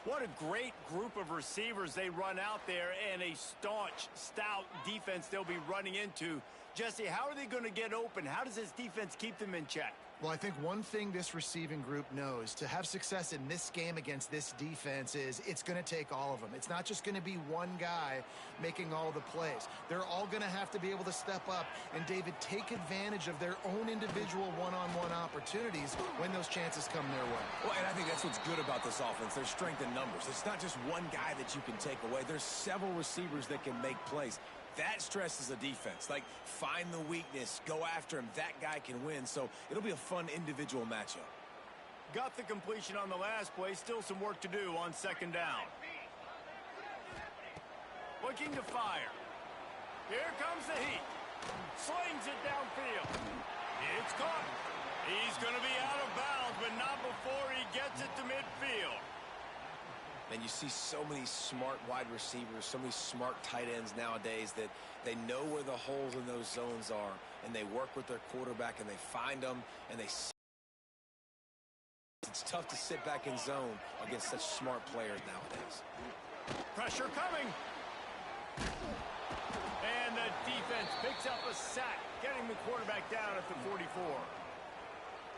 What a great group of receivers they run out there, and a staunch, stout defense they'll be running into. Jesse, how are they going to get open? How does this defense keep them in check? Well, I think one thing this receiving group knows to have success in this game against this defense is it's going to take all of them. It's not just going to be one guy making all the plays. They're all going to have to be able to step up and, David, take advantage of their own individual one-on-one opportunities when those chances come their way. Well, and I think that's what's good about this offense. There's strength in numbers. It's not just one guy that you can take away. There's several receivers that can make plays. That stresses the defense. Like, find the weakness, go after him. That guy can win, so it'll be a fun individual matchup. Got the completion on the last play. Still some work to do on second down. Looking to fire. Here comes the heat. Slings it downfield. It's caught. He's going to be out of bounds, but not before he gets it to midfield. And you see so many smart wide receivers, so many smart tight ends nowadays that they know where the holes in those zones are, and they work with their quarterback, and they find them, and they see. It's tough to sit back in zone against such smart players nowadays. Pressure coming. And the defense picks up a sack, getting the quarterback down at the 44.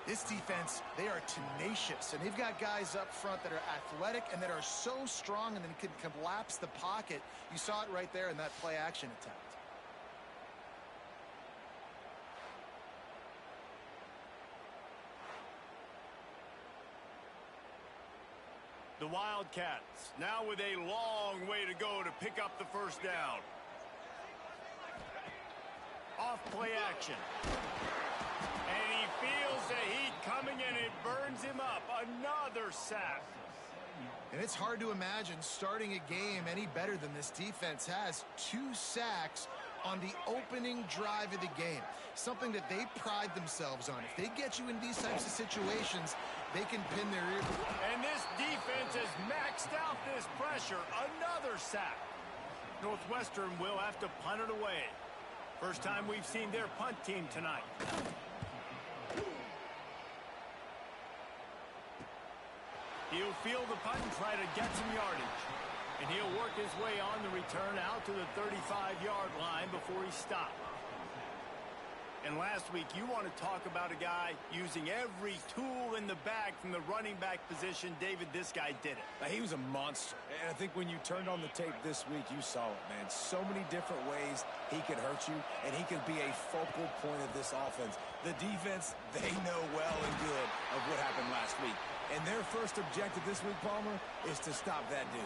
This defense, they are tenacious, and they've got guys up front that are athletic and that are so strong and then can collapse the pocket. You saw it right there in that play-action attempt. The Wildcats now with a long way to go to pick up the first down. Off play action. And he feels the heat coming, and it burns him up. Another sack. And it's hard to imagine starting a game any better than this defense has. 2 sacks on the opening drive of the game. Something that they pride themselves on. If they get you in these types of situations, they can pin their ear. And this defense has maxed out this pressure. Another sack. Northwestern will have to punt it away. First time we've seen their punt team tonight. He'll field the punt and try to get some yardage. And he'll work his way on the return out to the 35-yard line before he stopped. And last week, you want to talk about a guy using every tool in the bag from the running back position. David, this guy did it. He was a monster. And I think when you turned on the tape this week, you saw it, man. So many different ways he could hurt you, and he could be a focal point of this offense. The defense, they know well and good of what happened last week. And their first objective this week, Palmer, is to stop that dude.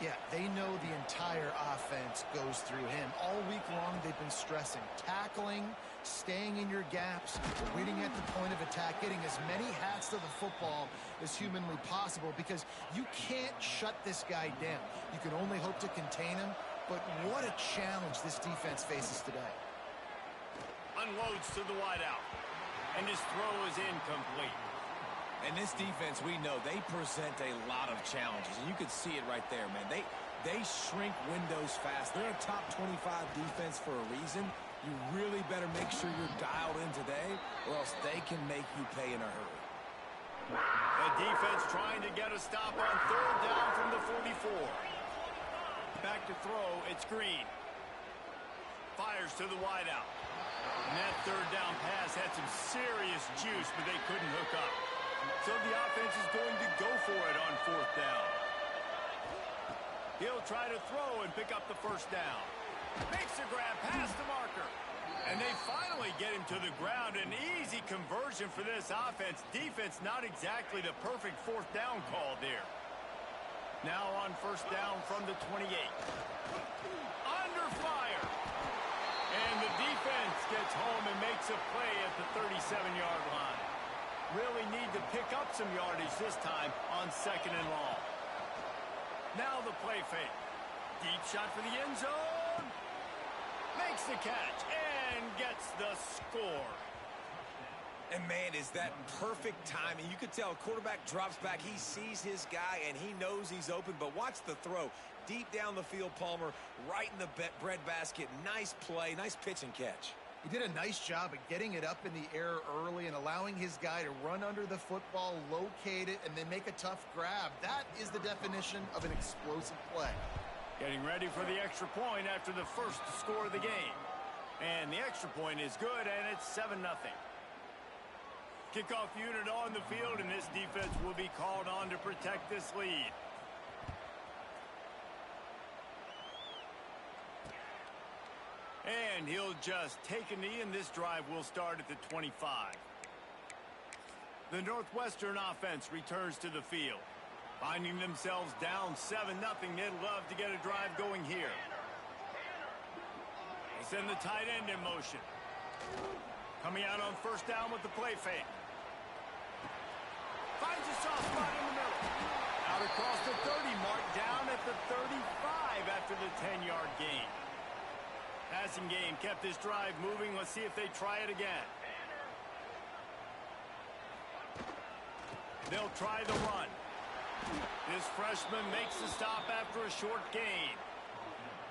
Yeah, they know the entire offense goes through him. All week long, they've been stressing tackling, staying in your gaps, winning at the point of attack, getting as many hats to the football as humanly possible, because you can't shut this guy down. You can only hope to contain him, but what a challenge this defense faces today. Unloads to the wideout, and his throw is incomplete. And this defense, we know, they present a lot of challenges. And you can see it right there, man. They shrink windows fast. They're a top 25 defense for a reason. You really better make sure you're dialed in today, or else they can make you pay in a hurry. The defense trying to get a stop on third down from the 44. Back to throw, it's Green. Fires to the wideout. And that third down pass had some serious juice, but they couldn't hook up. So the offense is going to go for it on fourth down. He'll try to throw and pick up the first down. Makes the grab past the marker. And they finally get him to the ground. An easy conversion for this offense. Defense, not exactly the perfect fourth down call there. Now on first down from the 28. Under fire. And the defense gets home and makes a play at the 37-yard line. Really need to pick up some yardage this time on second and long. Now the play fake. Deep shot for the end zone. Makes the catch and gets the score. And, man, is that perfect timing. You could tell quarterback drops back. He sees his guy, and he knows he's open. But watch the throw. Deep down the field, Palmer, right in the breadbasket. Nice play, nice pitch and catch. He did a nice job of getting it up in the air early and allowing his guy to run under the football, locate it, and then make a tough grab. That is the definition of an explosive play. Getting ready for the extra point after the first score of the game. And the extra point is good, and it's 7-0. Kickoff unit on the field, and this defense will be called on to protect this lead. And he'll just take a knee, and this drive will start at the 25. The Northwestern offense returns to the field. Finding themselves down 7-0, they'd love to get a drive going here. They send the tight end in motion. Coming out on first down with the play fake. Finds a soft spot in the middle. Out across the 30 mark, down at the 35 after the 10-yard gain. Passing game kept this drive moving. Let's see if they try it again. They'll try the run. This freshman makes the stop after a short gain.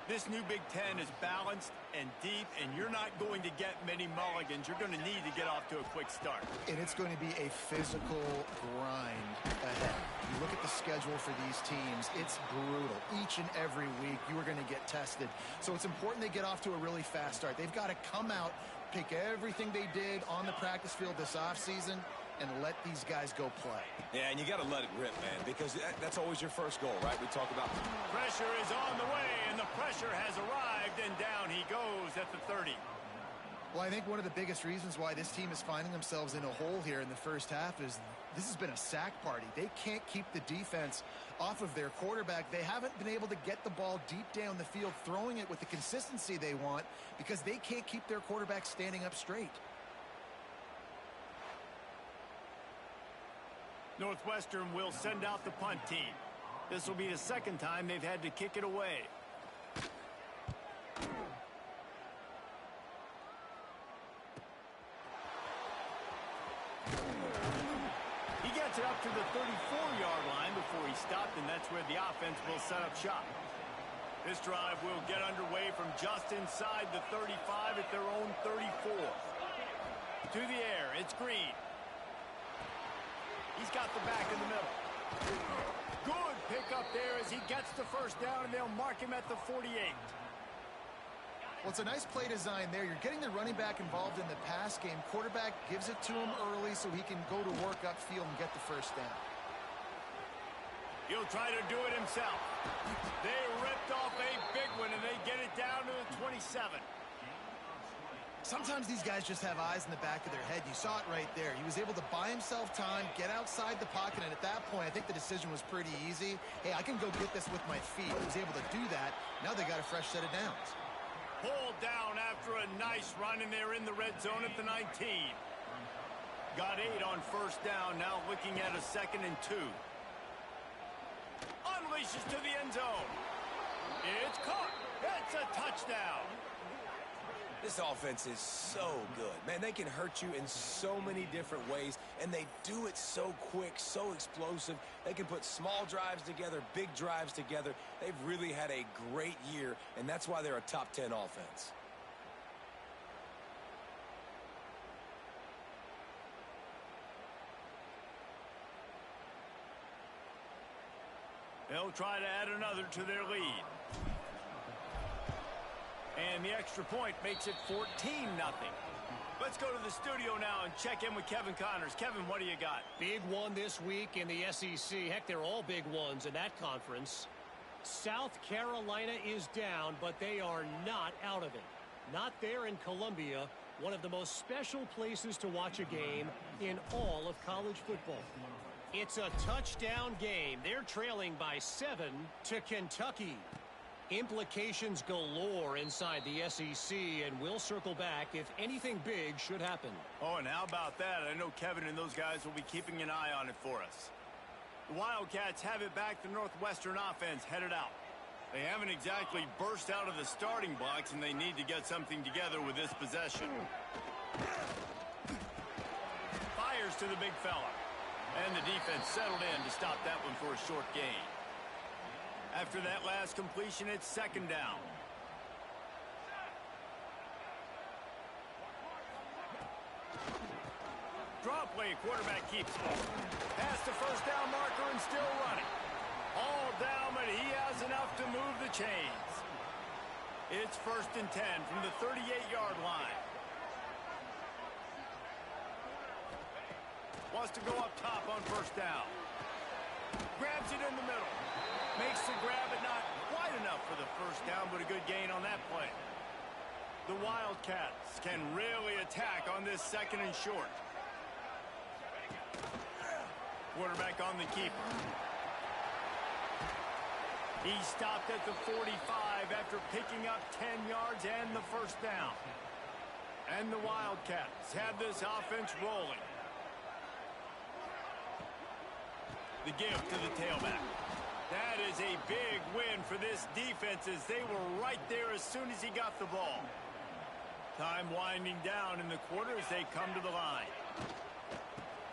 This new Big Ten is balanced and deep, and you're not going to get many mulligans. You're going to need to get off to a quick start. And it's going to be a physical grind ahead. You look at the schedule for these teams, it's brutal. Each and every week, you are going to get tested. So it's important they get off to a really fast start. They've got to come out, pick everything they did on the practice field this offseason, and let these guys go play. Yeah, and you got to let it rip, man, because that's always your first goal, right? We talk about pressure is on the way, and the pressure has arrived, and down he goes at the 30. Well, I think one of the biggest reasons why this team is finding themselves in a hole here in the first half is this has been a sack party. They can't keep the defense off of their quarterback. They haven't been able to get the ball deep down the field, throwing it with the consistency they want because they can't keep their quarterback standing up straight. Northwestern will send out the punt team. This will be the second time they've had to kick it away. He gets it up to the 34-yard line before he stopped, and that's where the offense will set up shop. This drive will get underway from just inside the 35 at their own 34. To the air, it's Green. He's got the back in the middle. Good pickup there as he gets the first down, and they'll mark him at the 48. Well, it's a nice play design there. You're getting the running back involved in the pass game. Quarterback gives it to him early so he can go to work upfield and get the first down. He'll try to do it himself. They ripped off a big one, and they get it down to the 27. Sometimes these guys just have eyes in the back of their head. You saw it right there. He was able to buy himself time, get outside the pocket, and at that point, I think the decision was pretty easy. Hey, I can go get this with my feet. He was able to do that. Now they got a fresh set of downs. Pulled down after a nice run, and they're in the red zone at the 19. Got 8 on first down, now looking at a 2nd and 2. Unleashes to the end zone. It's caught. It's a touchdown. This offense is so good. Man, they can hurt you in so many different ways, and they do it so quick, so explosive. They can put small drives together, big drives together. They've really had a great year, and that's why they're a top 10 offense. They'll try to add another to their lead. And the extra point makes it 14-0. Let's go to the studio now and check in with Kevin Connors. Kevin, what do you got? Big one this week in the SEC. Heck, they're all big ones in that conference. South Carolina is down, but they are not out of it. Not there in Columbia, one of the most special places to watch a game in all of college football. It's a touchdown game. They're trailing by 7 to Kentucky. Implications galore inside the SEC, and we'll circle back if anything big should happen. Oh, and how about that? I know Kevin and those guys will be keeping an eye on it for us. The Wildcats have it back. The Northwestern offense headed out. They haven't exactly burst out of the starting blocks, and they need to get something together with this possession. Fires to the big fella. And the defense settled in to stop that one for a short gain. After that last completion, it's second down. Draw play, quarterback keeps it. Past the first down marker and still running. All down, but he has enough to move the chains. It's 1st and 10 from the 38-yard line. Wants to go up top on first down. Grabs it in the middle. Makes the grab, but not quite enough for the first down, but a good gain on that play. The Wildcats can really attack on this 2nd and short. Quarterback on the keeper. He stopped at the 45 after picking up 10 yards and the first down. And the Wildcats have this offense rolling. The give to the tailback. That is a big win for this defense as they were right there as soon as he got the ball. Time winding down in the quarter as they come to the line.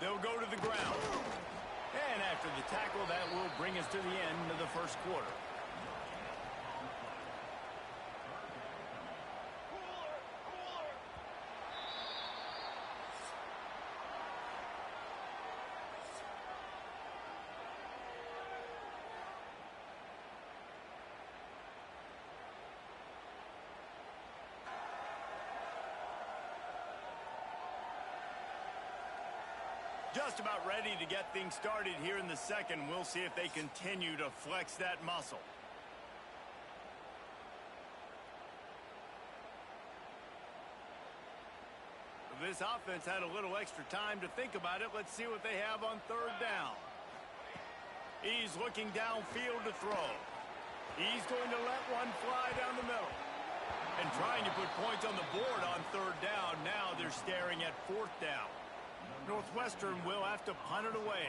They'll go to the ground. And after the tackle, that will bring us to the end of the first quarter. Just about ready to get things started here in the second. We'll see if they continue to flex that muscle. This offense had a little extra time to think about it. Let's see what they have on third down. He's looking downfield to throw. He's going to let one fly down the middle. And trying to put points on the board on third down. Now they're staring at fourth down. Northwestern will have to punt it away.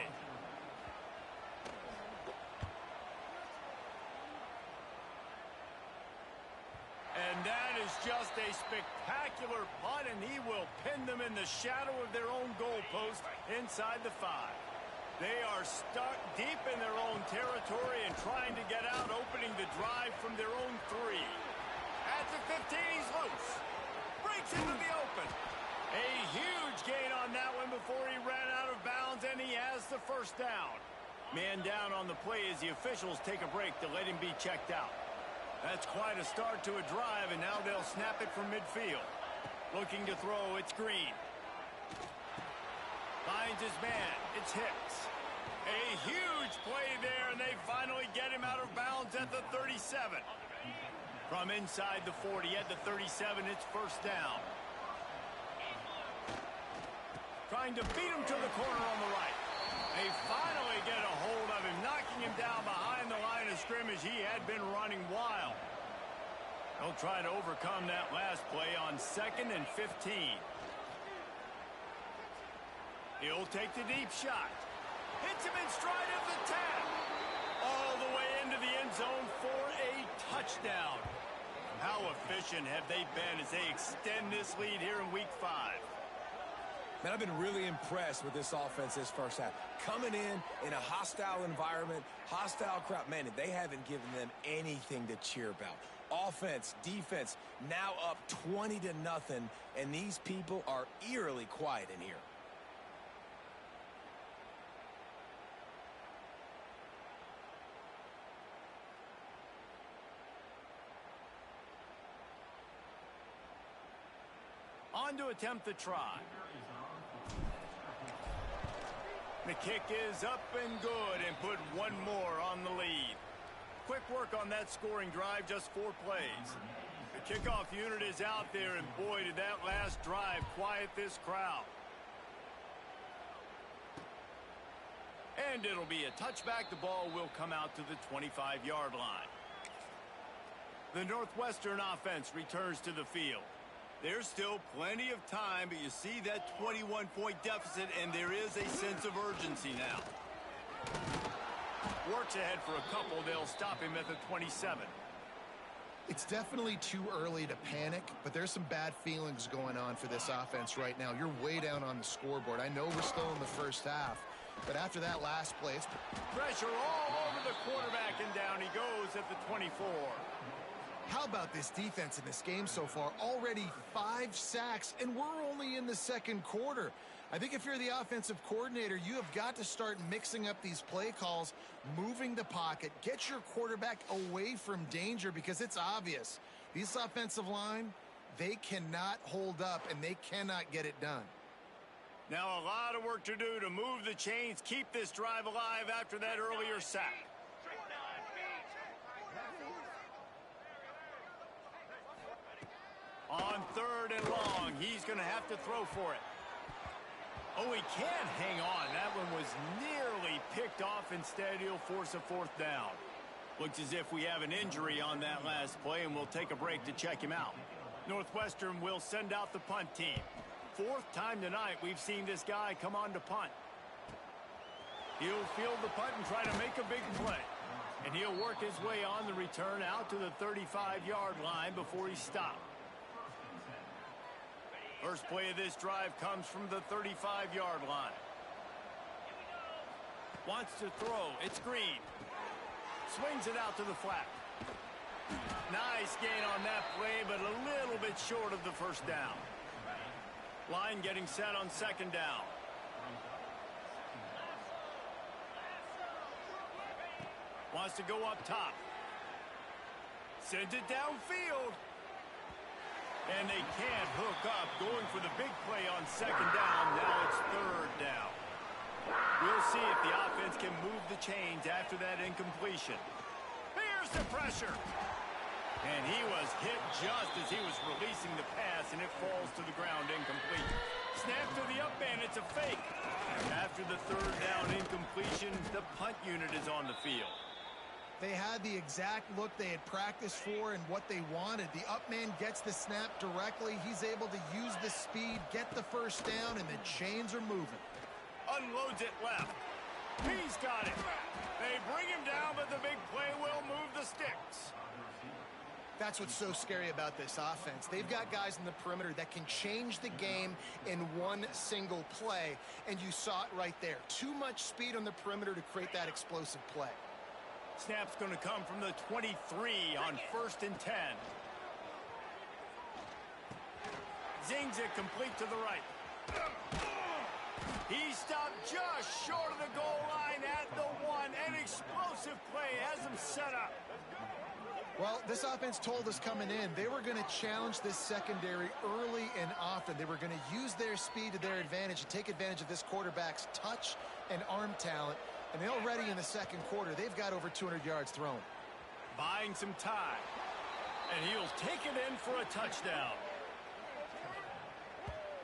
And that is just a spectacular punt, and he will pin them in the shadow of their own goalpost inside the 5. They are stuck deep in their own territory and trying to get out, opening the drive from their own 3. At the 15, he's loose. Breaks into the open. A huge gain on that one before he ran out of bounds, and he has the first down. Man down on the play as the officials take a break to let him be checked out. That's quite a start to a drive, and now they'll snap it from midfield. Looking to throw, it's Green. Finds his man, it's Hicks. A huge play there, and they finally get him out of bounds at the 37. From inside the 40 at the 37, it's first down. Trying to beat him to the corner on the right. They finally get a hold of him, knocking him down behind the line of scrimmage. He had been running wild. They'll try to overcome that last play on 2nd and 15. He'll take the deep shot. Hits him in stride of the 10. All the way into the end zone for a touchdown. How efficient have they been as they extend this lead here in Week 5? Man, I've been really impressed with this offense this first half. Coming in a hostile environment, hostile crowd. Man, they haven't given them anything to cheer about. Offense, defense, now up 20-0, and these people are eerily quiet in here. On to attempt the try. The kick is up and good, and put one more on the lead. Quick work on that scoring drive, just 4 plays. The Kickoff unit is out there, and boy, did that last drive quiet this crowd. And it'll be a touchback. The ball will come out to the 25-yard line. The Northwestern offense returns to the field. There's still plenty of time, but you see that 21-point deficit, and there is a sense of urgency now. Works ahead for a couple. They'll stop him at the 27. It's definitely too early to panic, but there's some bad feelings going on for this offense right now. You're way down on the scoreboard. I know we're still in the first half, but after that last play, it's pressure all over the quarterback, and down he goes at the 24. How about this defense in this game so far? Already 5 sacks, and we're only in the second quarter. I think if you're the offensive coordinator, you have got to start mixing up these play calls, moving the pocket, get your quarterback away from danger, because it's obvious. This offensive line, they cannot hold up, and they cannot get it done. Now a lot of work to do to move the chains, keep this drive alive after that earlier sack. On 3rd and long, he's going to have to throw for it. Oh, he can't hang on. That one was nearly picked off. Instead, he'll force a 4th down. Looks as if we have an injury on that last play, and we'll take a break to check him out. Northwestern will send out the punt team. 4th time tonight we've seen this guy come on to punt. He'll field the punt and try to make a big play. And he'll work his way on the return out to the 35-yard line before he's stopped. First play of this drive comes from the 35-yard line. Wants to throw. It's Green. Swings it out to the flat. Nice gain on that play, but a little bit short of the 1st down. Line getting set on 2nd down. Wants to go up top. Sends it downfield. And they can't hook up. Going for the big play on 2nd down. Now it's 3rd down. We'll see if the offense can move the chains after that incompletion. Here's the pressure. And he was hit just as he was releasing the pass, and it falls to the ground incomplete. Snap to the up man. It's a fake. After the 3rd down incompletion, the punt unit is on the field. They had the exact look they had practiced for and what they wanted. The up man gets the snap directly. He's able to use the speed, get the 1st down, and the chains are moving. Unloads it left. He's got it. They bring him down, but the big play will move the sticks. That's what's so scary about this offense. They've got guys in the perimeter that can change the game in one single play, and you saw it right there. Too much speed on the perimeter to create that explosive play. Snap's going to come from the 23 on 1st and 10. Zings it complete to the right. He stopped just short of the goal line at the 1. An explosive play has him set up. Well, this offense told us coming in they were going to challenge this secondary early and often. They were going to use their speed to their advantage and take advantage of this quarterback's touch and arm talent. And already in the 2nd quarter, they've got over 200 yards thrown. Buying some time. And he'll take it in for a touchdown.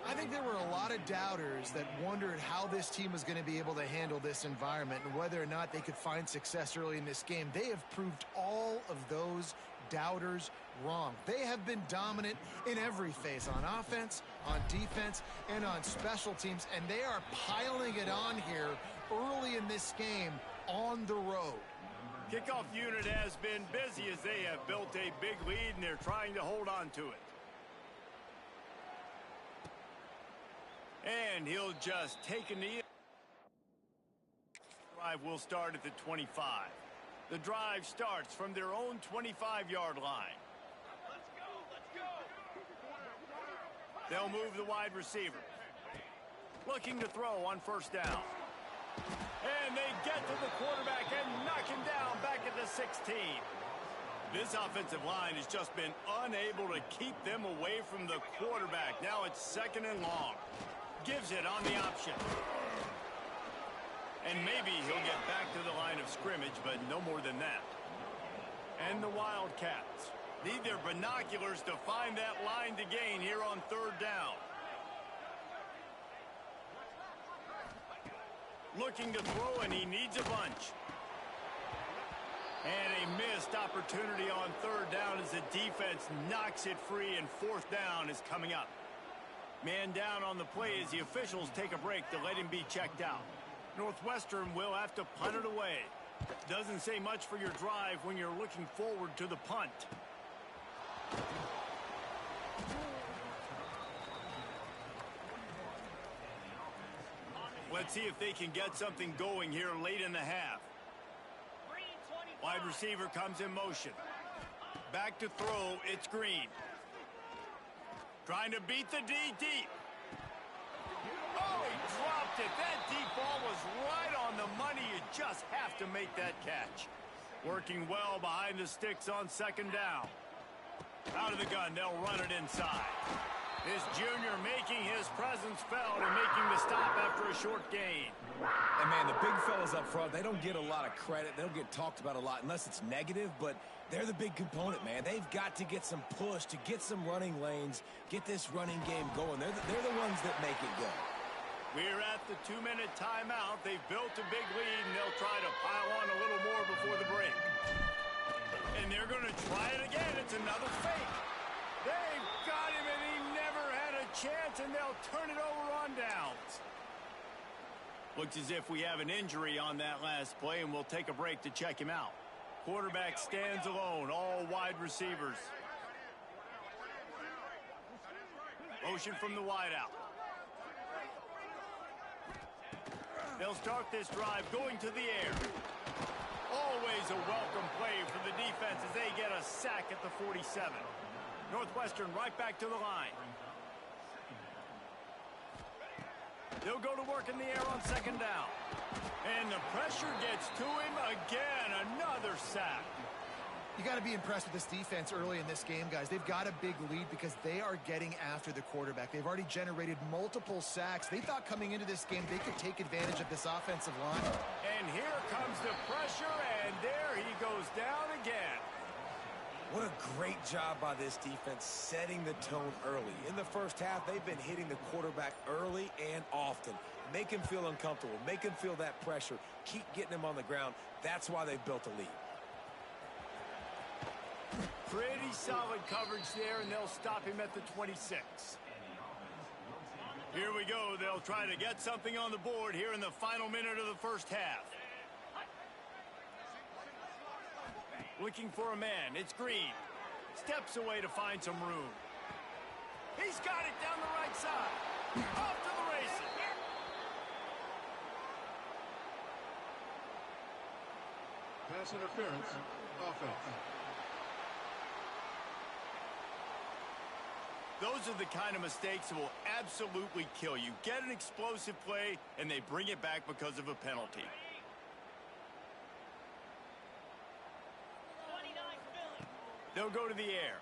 I think there were a lot of doubters that wondered how this team was going to be able to handle this environment and whether or not they could find success early in this game. They have proved all of those doubters wrong. They have been dominant in every phase, on offense, on defense, and on special teams, and they are piling it on here early in this game on the road. Kickoff unit has been busy as they have built a big lead, and they're trying to hold on to it. And he'll just take a knee. Drive will start at the 25. The drive starts from their own 25-yard line. Let's go. They'll move the wide receiver. Looking to throw on 1st down. And they get to the quarterback and knock him down back at the 16. This offensive line has just been unable to keep them away from the quarterback. Now it's 2nd and long. Gives it on the option. And maybe he'll get back to the line of scrimmage, but no more than that. And the Wildcats Need their binoculars to find that line to gain here on third down. Looking to throw, and he needs a bunch. And a missed opportunity on third down as the defense knocks it free, and fourth down is coming up. Man down on the play as the officials take a break to let him be checked out. Northwestern will have to punt it away. Doesn't say much for your drive when you're looking forward to the punt. Let's see if they can get something going here late in the half. Wide receiver comes in motion. Back to throw, it's Green. Trying to beat the D deep. Oh, he dropped it. That deep ball was right on the money. You just have to make that catch. Working well behind the sticks on second down. Out of the gun, they'll run it inside. This junior making his presence felt and making the stop after a short gain. And, man, the big fellas up front, they don't get a lot of credit. They don't get talked about a lot unless it's negative, but they're the big component, man. They've got to get some push, to get some running lanes, get this running game going. They're the ones that make it go. We're at the 2-minute timeout. They've built a big lead, and they'll try to pile on a little more before the break. And they're going to try it again. It's another fake. They've got him, and he never had a chance, and they'll turn it over on downs. Looks as if we have an injury on that last play, and we'll take a break to check him out. Quarterback stands alone, all wide receivers. Motion from the wideout. They'll start this drive going to the air. Always a welcome play for the defense as they get a sack at the 47. Northwestern right back to the line. They'll go to work in the air on second down. And the pressure gets to him again. Another sack. You got to be impressed with this defense early in this game, guys. They've got a big lead because they are getting after the quarterback. They've already generated multiple sacks. They thought coming into this game they could take advantage of this offensive line. And here comes the pressure, and there he goes down again. What a great job by this defense setting the tone early. In the first half, they've been hitting the quarterback early and often. Make him feel uncomfortable. Make him feel that pressure. Keep getting him on the ground. That's why they've built a lead. Pretty solid coverage there, and they'll stop him at the 26. Here we go. They'll try to get something on the board here in the final minute of the first half. Looking for a man. It's Green. Steps away to find some room. He's got it down the right side. Off to the races. Pass interference. Offense. Those are the kind of mistakes that will absolutely kill you. Get an explosive play, and they bring it back because of a penalty. They'll go to the air.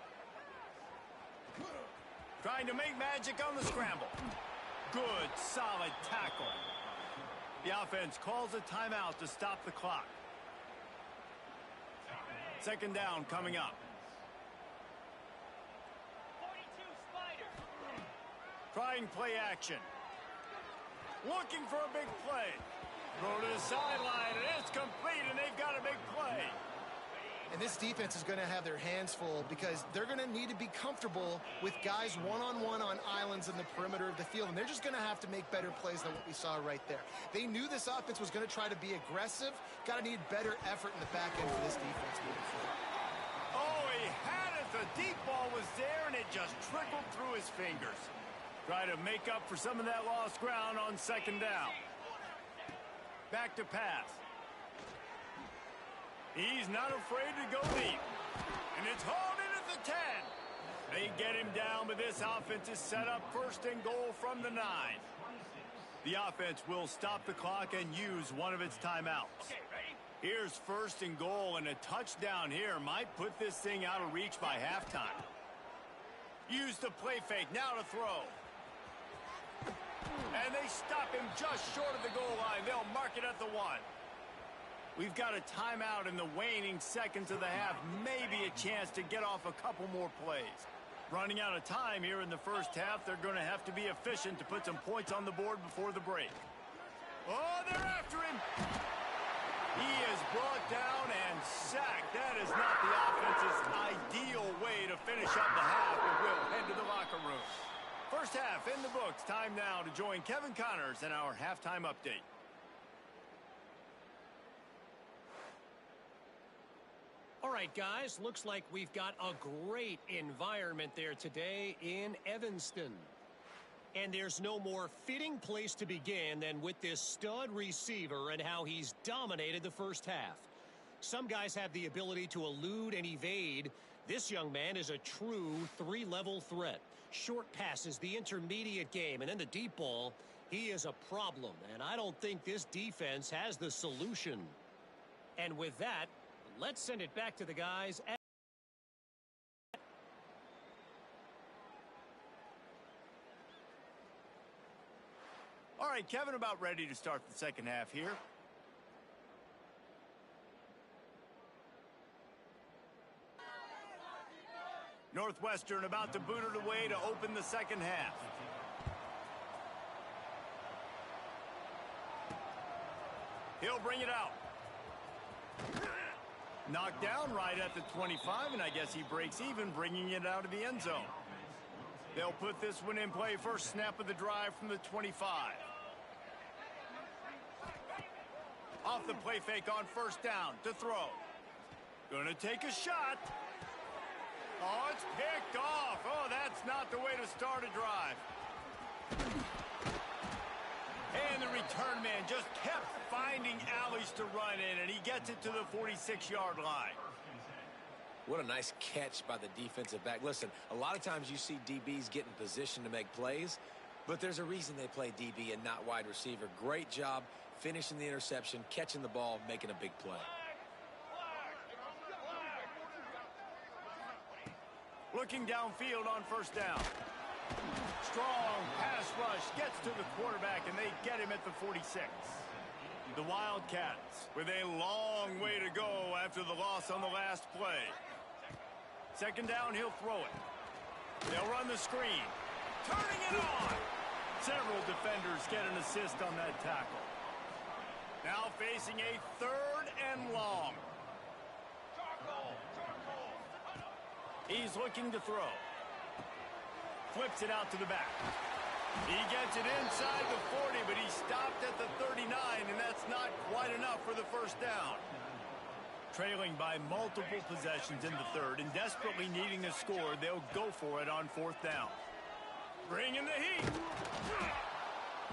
Trying to make magic on the scramble. Good, solid tackle. The offense calls a timeout to stop the clock. Second down coming up. Trying play action. Looking for a big play. Throw to the sideline, and it's complete, and they've got a big play. And this defense is going to have their hands full because they're going to need to be comfortable with guys one-on-one on islands in the perimeter of the field, and they're just going to have to make better plays than what we saw right there. They knew this offense was going to try to be aggressive. Got to need better effort in the back end for this defense moving forward. Oh, he had it. The deep ball was there, and it just trickled through his fingers. Try to make up for some of that lost ground on second down. Back to pass. He's not afraid to go deep. And it's hauled in at the 10. They get him down, but this offense is set up first and goal from the 9. The offense will stop the clock and use one of its timeouts. Here's first and goal, and a touchdown here might put this thing out of reach by halftime. Use the play fake, now to throw. And they stop him just short of the goal line. They'll mark it at the 1. We've got a timeout in the waning seconds of the half. Maybe a chance to get off a couple more plays. Running out of time here in the first half. They're going to have to be efficient to put some points on the board before the break. Oh, they're after him. He is brought down and sacked. That is not the offense's ideal way to finish up the half, but we'll head to the locker room. First half in the books. Time now to join Kevin Connors in our halftime update. All right, guys, looks like we've got a great environment there today in Evanston. And there's no more fitting place to begin than with this stud receiver and how he's dominated the first half. Some guys have the ability to elude and evade. This young man is a true three-level threat. Short passes, the intermediate game, and then the deep ball. He is a problem, and I don't think this defense has the solution. And with that, let's send it back to the guys. All right, Kevin, about ready to start the second half here. Northwestern about to boot it away to open the second half. He'll bring it out. Knocked down right at the 25, and I guess he breaks even, bringing it out of the end zone. They'll put this one in play. First snap of the drive from the 25. Off the play fake on first down to throw. Gonna take a shot. Oh, it's picked off. Oh, that's not the way to start a drive. And the return man just kept finding alleys to run in, and he gets it to the 46-yard line. What a nice catch by the defensive back. Listen, a lot of times you see DBs get in position to make plays, but there's a reason they play DB and not wide receiver. Great job finishing the interception, catching the ball, making a big play. Looking downfield on first down. Strong pass rush gets to the quarterback, and they get him at the 46. The Wildcats with a long way to go after the loss on the last play. Second down, he'll throw it. They'll run the screen. Turning it on. Several defenders get an assist on that tackle. Now facing a third and long. He's looking to throw. Flips it out to the back. He gets it inside the 40, but he stopped at the 39, and that's not quite enough for the first down. Trailing by multiple possessions in the third and desperately needing to score, they'll go for it on fourth down. Bringing the heat.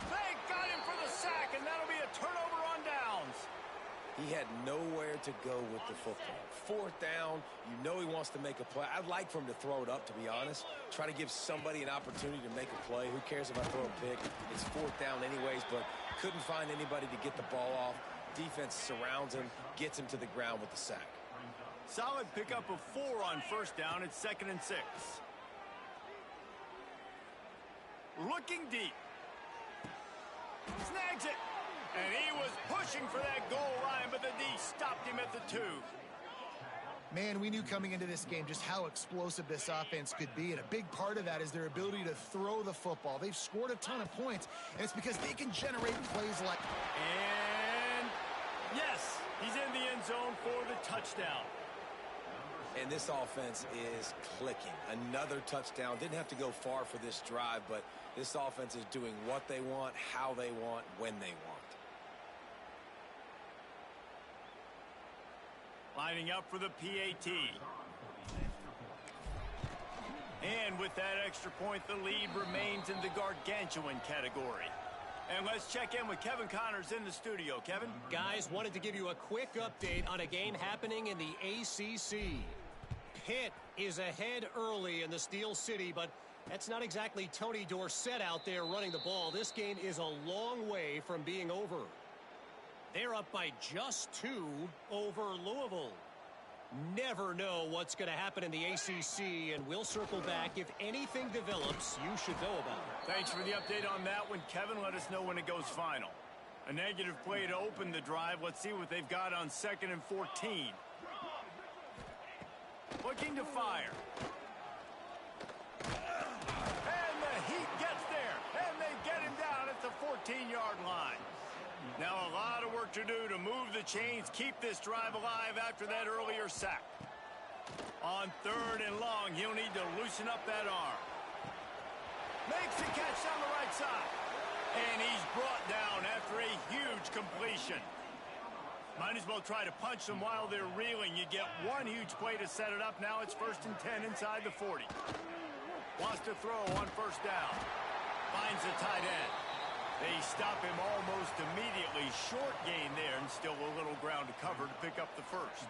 They got him for the sack, and that'll be a turnover on downs. He had nowhere to go with the football. Fourth down, you know he wants to make a play. I'd like for him to throw it up, to be honest. Try to give somebody an opportunity to make a play. Who cares if I throw a pick? It's fourth down anyways, but couldn't find anybody to get the ball off. Defense surrounds him, gets him to the ground with the sack. Solid pickup of 4 on first down. It's 2nd and 6. Looking deep. Snags it. And he was pushing for that goal line, but the D stopped him at the 2. Man, we knew coming into this game just how explosive this offense could be, and a big part of that is their ability to throw the football. They've scored a ton of points, and it's because they can generate plays like... And yes, he's in the end zone for the touchdown. And this offense is clicking. Another touchdown. Didn't have to go far for this drive, but this offense is doing what they want, how they want, when they want. Lining up for the PAT. And with that extra point, the lead remains in the gargantuan category. And let's check in with Kevin Connors in the studio. Kevin? Guys, wanted to give you a quick update on a game happening in the ACC. Pitt is ahead early in the Steel City, but that's not exactly Tony Dorsett out there running the ball. This game is a long way from being over. They're up by just 2 over Louisville. Never know what's going to happen in the ACC, and we'll circle back. If anything develops, you should know about it. Thanks for the update on that one, Kevin. Let us know when it goes final. A negative play to open the drive. Let's see what they've got on 2nd and 14. Looking to fire. And the Heat gets there. And they get him down at the 14-yard line. Now a lot of work to do to move the chains, keep this drive alive after that earlier sack. On 3rd and long, he'll need to loosen up that arm. Makes the catch down the right side. And he's brought down after a huge completion. Might as well try to punch them while they're reeling. You get one huge play to set it up. Now it's 1st and 10 inside the 40. Wants to throw on 1st down. Finds the tight end. They stop him almost immediately. Short gain there and still a little ground to cover to pick up the 1st.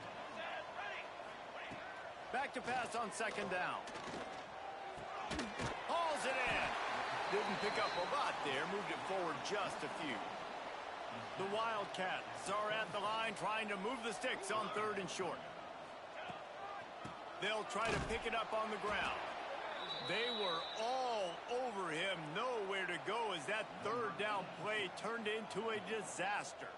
Back to pass on 2nd down. Hauls it in. Didn't pick up a lot there. Moved it forward just a few. The Wildcats are at the line trying to move the sticks on 3rd and short. They'll try to pick it up on the ground. They were all over him. Nowhere to go as that 3rd down play turned into a disaster.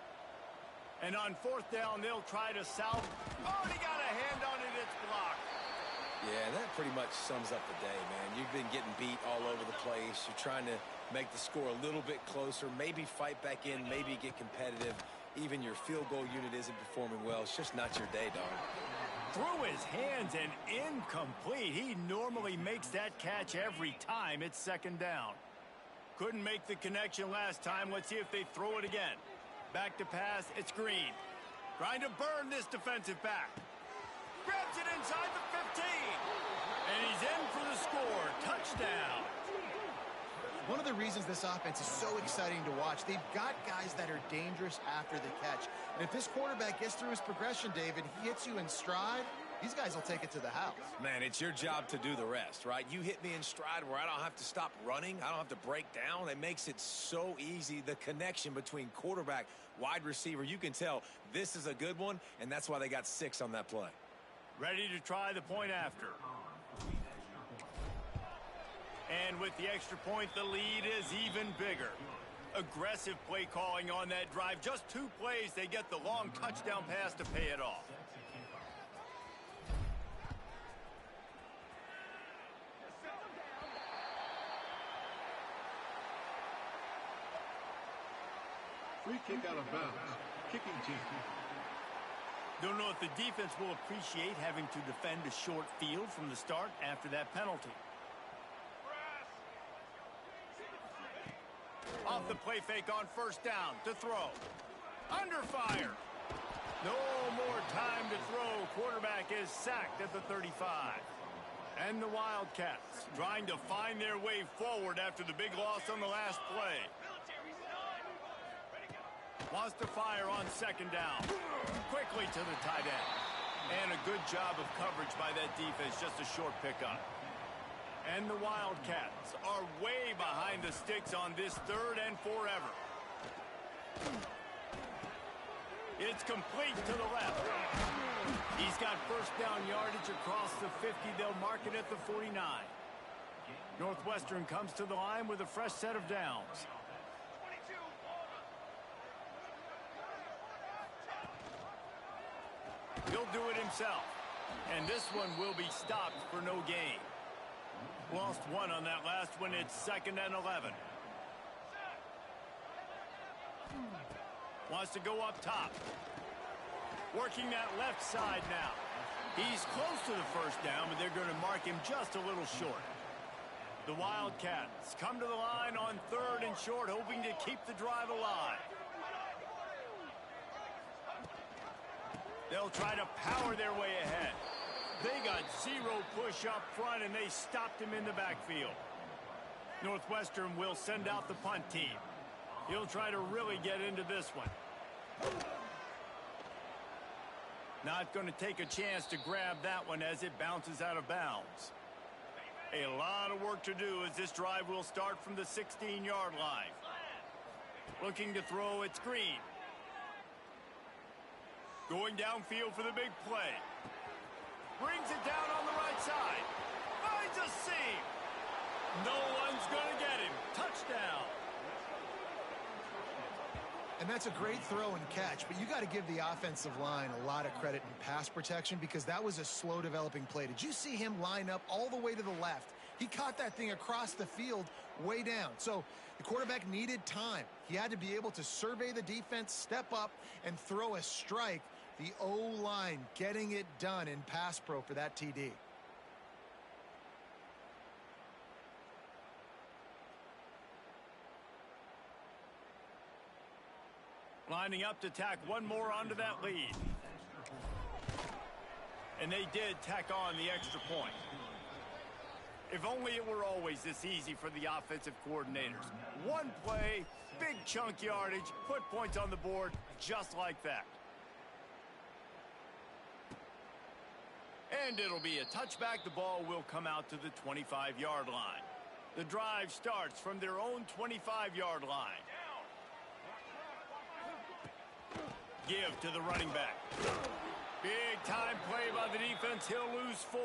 And on 4th down, they'll try to salve. Oh, he got a hand on it. It's blocked. Yeah, that pretty much sums up the day, man. You've been getting beat all over the place. You're trying to make the score a little bit closer, maybe fight back in, maybe get competitive. Even your field goal unit isn't performing well. It's just not your day, dog. Through his hands and incomplete. He normally makes that catch every time. It's 2nd down. Couldn't make the connection last time. Let's see if they throw it again. Back to pass. It's Green. Trying to burn this defensive back. Grabs it inside the 15. And he's in for the score. Touchdown. One of the reasons this offense is so exciting to watch, they've got guys that are dangerous after the catch. And if this quarterback gets through his progression, David, he hits you in stride, these guys will take it to the house. Man, it's your job to do the rest, right? You hit me in stride where I don't have to stop running. I don't have to break down. It makes it so easy. The connection between quarterback, wide receiver, you can tell this is a good one, and that's why they got 6 on that play. Ready to try the point after. And with the extra point, the lead is even bigger. Aggressive play calling on that drive. Just 2 plays, they get the long touchdown pass to pay it off. Free kick out of bounds. Kicking team. Don't know if the defense will appreciate having to defend a short field from the start after that penalty. Off the play fake on 1st down to throw. Under fire. No more time to throw. Quarterback is sacked at the 35. And the Wildcats trying to find their way forward after the big loss on the last play. Wants to fire on 2nd down. Quickly to the tight end. And a good job of coverage by that defense. Just a short pickup. And the Wildcats are way behind the sticks on this 3rd and forever. It's complete to the left. He's got 1st down yardage across the 50. They'll mark it at the 49. Northwestern comes to the line with a fresh set of downs. He'll do it himself. And this one will be stopped for no gain. Lost 1 on that last one. It's 2nd and 11. Wants to go up top. Working that left side now. He's close to the 1st down, but they're going to mark him just a little short. The Wildcats come to the line on 3rd and short, hoping to keep the drive alive. They'll try to power their way ahead. They got 0 push up front, and they stopped him in the backfield. Northwestern will send out the punt team. He'll try to really get into this one. Not going to take a chance to grab that one as it bounces out of bounds. A lot of work to do as this drive will start from the 16-yard line. Looking to throw, it's Green. Going downfield for the big play. Brings it down on the right side. Finds a seam. No one's going to get him. Touchdown. And that's a great throw and catch, but you got to give the offensive line a lot of credit in pass protection because that was a slow developing play. Did you see him line up all the way to the left? He caught that thing across the field way down. So the quarterback needed time. He had to be able to survey the defense, step up, and throw a strike. The O-line getting it done in pass pro for that TD. Lining up to tack one more onto that lead. And they did tack on the extra point. If only it were always this easy for the offensive coordinators. One play, big chunk yardage, put points on the board just like that. And it'll be a touchback. The ball will come out to the 25-yard line. The drive starts from their own 25-yard line. Give to the running back. Big time play by the defense. He'll lose 4.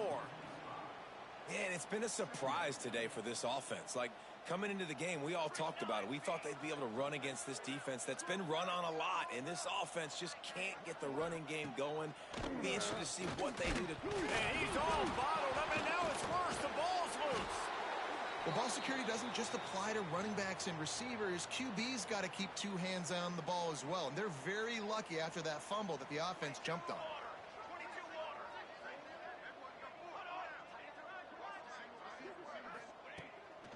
Man, it's been a surprise today for this offense. Like, coming into the game, we all talked about it. We thought they'd be able to run against this defense that's been run on a lot, and this offense just can't get the running game going. Be interested to see what they do to... And he's all bottled up, and now it's worse. The ball's loose. Well, ball security doesn't just apply to running backs and receivers. QB's got to keep 2 hands on the ball as well. And they're very lucky after that fumble that the offense jumped on.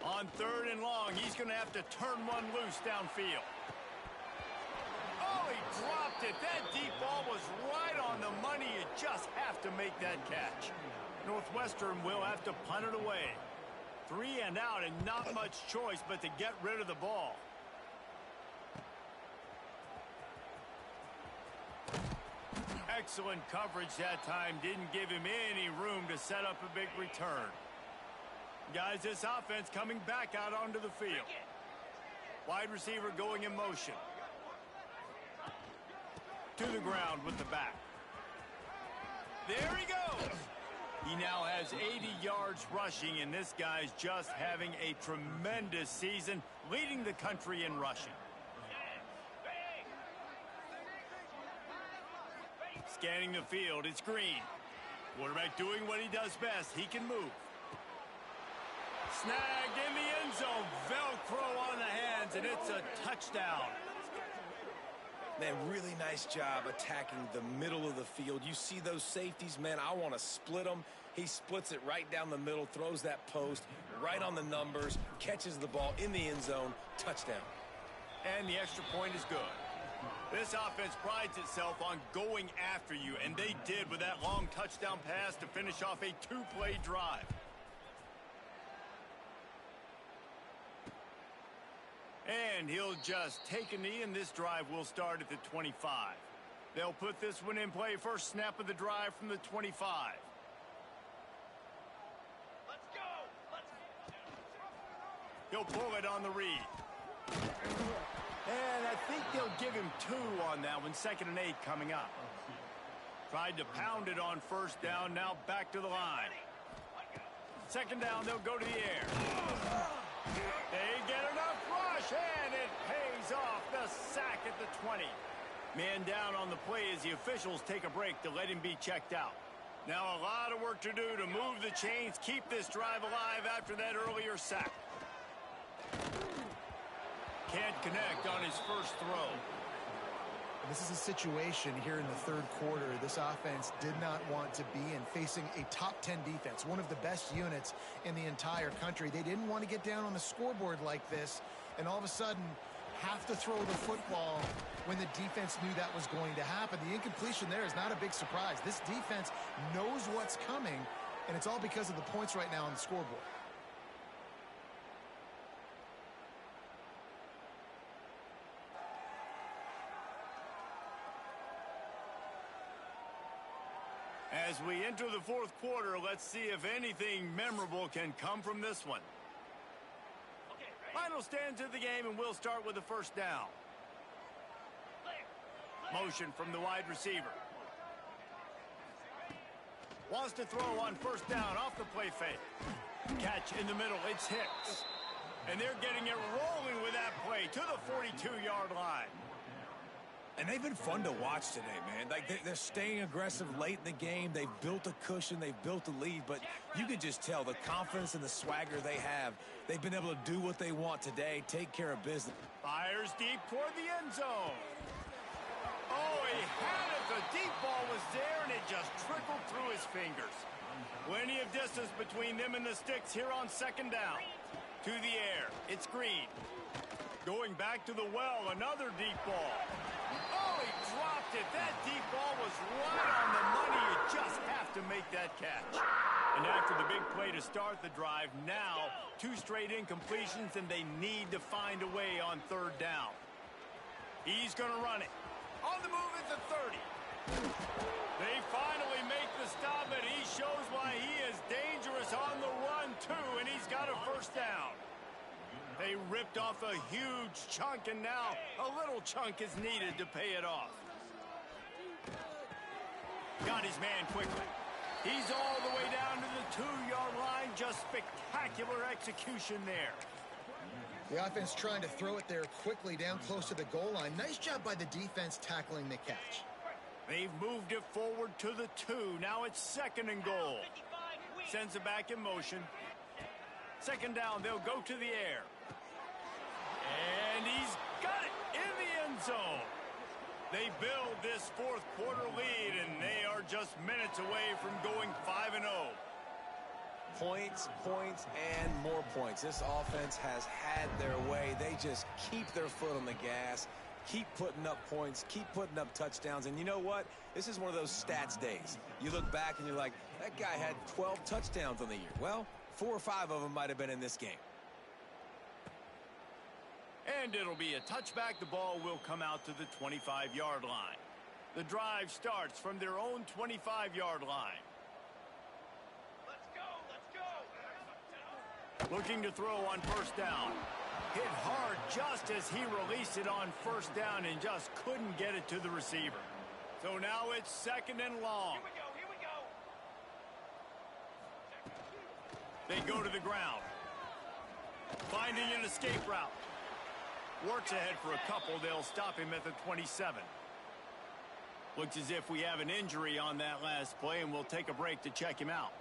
On 3rd and long, he's going to have to turn one loose downfield. Oh, he dropped it. That deep ball was right on the money. You just have to make that catch. Northwestern will have to punt it away. 3 and out and not much choice but to get rid of the ball. Excellent coverage that time. Didn't give him any room to set up a big return. Guys, this offense coming back out onto the field. Wide receiver going in motion. To the ground with the back. There he goes. He now has 80 yards rushing, and this guy's just having a tremendous season, leading the country in rushing. Scanning the field, it's Green. Quarterback doing what he does best. He can move. Snagged in the end zone. Velcro on the hands, and it's a touchdown. Man, really nice job attacking the middle of the field. You see those safeties, man, I want to split them. He splits it right down the middle, throws that post, right on the numbers, catches the ball in the end zone, touchdown. And the extra point is good. This offense prides itself on going after you, and they did with that long touchdown pass to finish off a 2-play drive. And he'll just take a knee, and this drive will start at the 25. They'll put this one in play. First snap of the drive from the 25. Let's go. He'll pull it on the read. And I think they'll give him 2 on that one. 2nd and 8 coming up. Tried to pound it on first down. Now back to the line. 2nd down, they'll go to the air. They get enough rush, and it pays off. The sack at the 20. Man down on the play as the officials take a break to let him be checked out. Now a lot of work to do to move the chains, keep this drive alive after that earlier sack. Can't connect on his first throw. This is a situation here in the 3rd quarter this offense did not want to be in, facing a top 10 defense, one of the best units in the entire country. They didn't want to get down on the scoreboard like this and all of a sudden have to throw the football when the defense knew that was going to happen. The incompletion there is not a big surprise. This defense knows what's coming, and it's all because of the points right now on the scoreboard. As we enter the 4th quarter, let's see if anything memorable can come from this one. Final stands of the game, and we'll start with the first down. Motion from the wide receiver. Wants to throw on first down off the play fake. Catch in the middle, it's Hicks. And they're getting it rolling with that play to the 42-yard line. And they've been fun to watch today, man. Like, they're staying aggressive late in the game. They've built a cushion. They've built a lead. But you can just tell the confidence and the swagger they have. They've been able to do what they want today, take care of business. Fires deep toward the end zone. Oh, he had it. The deep ball was there, and it just trickled through his fingers. Plenty of distance between them and the sticks here on second down. To the air. It's Green. Going back to the well, another deep ball. Oh, he dropped it. That deep ball was right on the money. You just have to make that catch. And after the big play to start the drive, now 2 straight incompletions, and they need to find a way on third down. He's going to run it. On the move at the 30. They finally make the stop, and he shows why he is dangerous on the run, too, and he's got a first down. They ripped off a huge chunk, and now a little chunk is needed to pay it off. Got his man quickly. He's all the way down to the 2-yard line. Just spectacular execution there. The offense trying to throw it there quickly down close to the goal line. Nice job by the defense tackling the catch. They've moved it forward to the 2. Now it's second and goal. Sends it back in motion. Second down, they'll go to the air. And he's got it in the end zone. They build this fourth quarter lead, and they are just minutes away from going 5-0. Points, points, and more points. This offense has had their way. They just keep their foot on the gas, keep putting up points, keep putting up touchdowns. And you know what? This is one of those stats days. You look back and you're like, that guy had 12 touchdowns on the year. Well, 4 or 5 of them might have been in this game. And it'll be a touchback. The ball will come out to the 25-yard line. The drive starts from their own 25-yard line. Let's go, let's go. Looking to throw on first down. Hit hard just as he released it on first down and just couldn't get it to the receiver. So now it's second and long. Here we go. They go to the ground. Finding an escape route. Works ahead for a couple. They'll stop him at the 27. Looks as if we have an injury on that last play, and we'll take a break to check him out.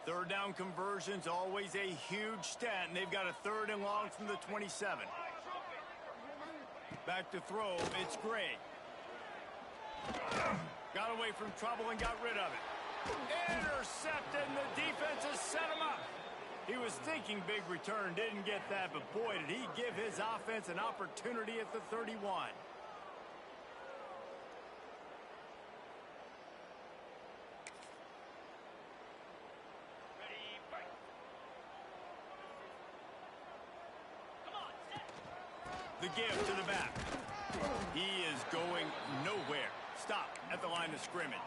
Third down conversion's always a huge stat, and they've got a third and long from the 27. Back to throw. It's Gray. Got away from trouble and got rid of it. Intercepted, and the defense has set him up. He was thinking big return, didn't get that, but boy, did he give his offense an opportunity at the 31. Ready, fight. Come on, set. The give to the back. He is going nowhere. Stop at the line of scrimmage.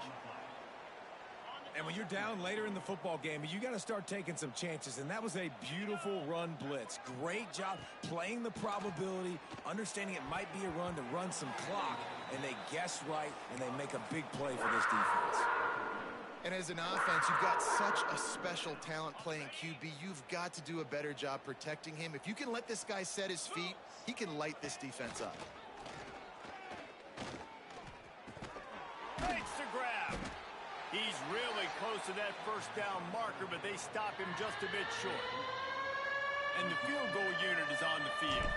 And when you're down later in the football game, you got to start taking some chances. And that was a beautiful run blitz. Great job playing the probability, understanding it might be a run to run some clock. And they guess right, and they make a big play for this defense. And as an offense, you've got such a special talent playing QB. You've got to do a better job protecting him. If you can let this guy set his feet, he can light this defense up. Makes the grab. He's really close to that first down marker, but they stop him just a bit short. And the field goal unit is on the field.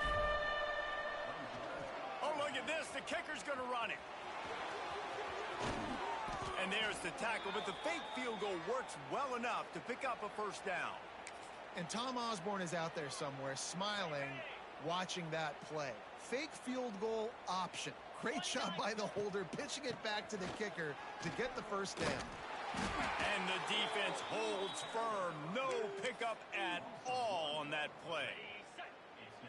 Oh, look at this. The kicker's going to run it. And there's the tackle, but the fake field goal works well enough to pick up a first down. And Tom Osborne is out there somewhere smiling, watching that play. Fake field goal option. Great job by the holder, pitching it back to the kicker to get the first down. And the defense holds firm. No pickup at all on that play.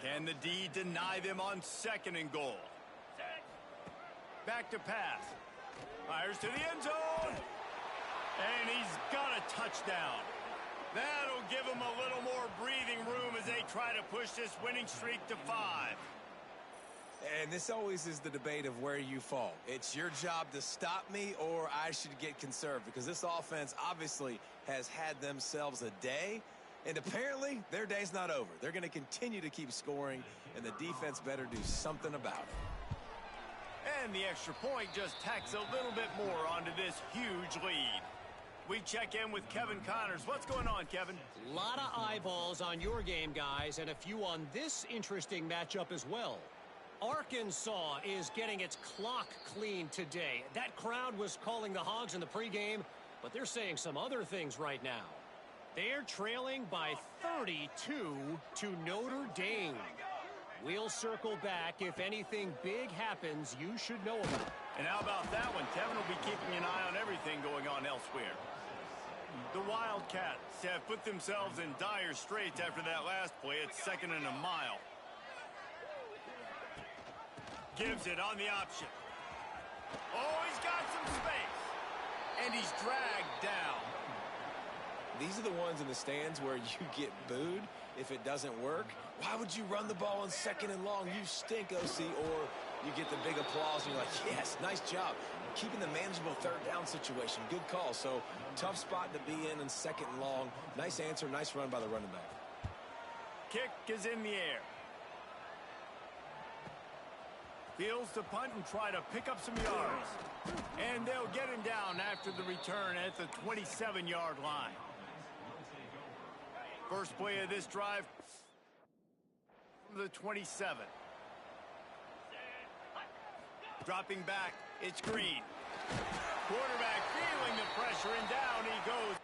Can the D deny them on second and goal? Back to pass. Fires to the end zone. And he's got a touchdown. That'll give them a little more breathing room as they try to push this winning streak to 5. And this always is the debate of where you fall. It's your job to stop me, or I should get conserved, because this offense obviously has had themselves a day, and apparently their day's not over. They're going to continue to keep scoring, and the defense better do something about it. And the extra point just tacks a little bit more onto this huge lead. We check in with Kevin Connors. What's going on, Kevin? A lot of eyeballs on your game, guys, and a few on this interesting matchup as well. Arkansas is getting its clock cleaned today. That crowd was calling the Hogs in the pregame, but they're saying some other things right now. They're trailing by 32 to Notre Dame. We'll circle back if anything big happens you should know about. And how about that one? Kevin will be keeping an eye on everything going on elsewhere. The Wildcats have put themselves in dire straits after that last play. It's 2nd and a mile. Gives it on the option. Oh, he's got some space. And he's dragged down. These are the ones in the stands where you get booed if it doesn't work. Why would you run the ball on 2nd and long? You stink, OC. Or you get the big applause and you're like, yes, nice job. Keeping the manageable 3rd down situation. Good call. So tough spot to be in 2nd and long. Nice answer, nice run by the running back. Kick is in the air. Fields to punt and try to pick up some yards. And they'll get him down after the return at the 27-yard line. First play of this drive, the 27. Dropping back, it's Green. Quarterback feeling the pressure, and down he goes.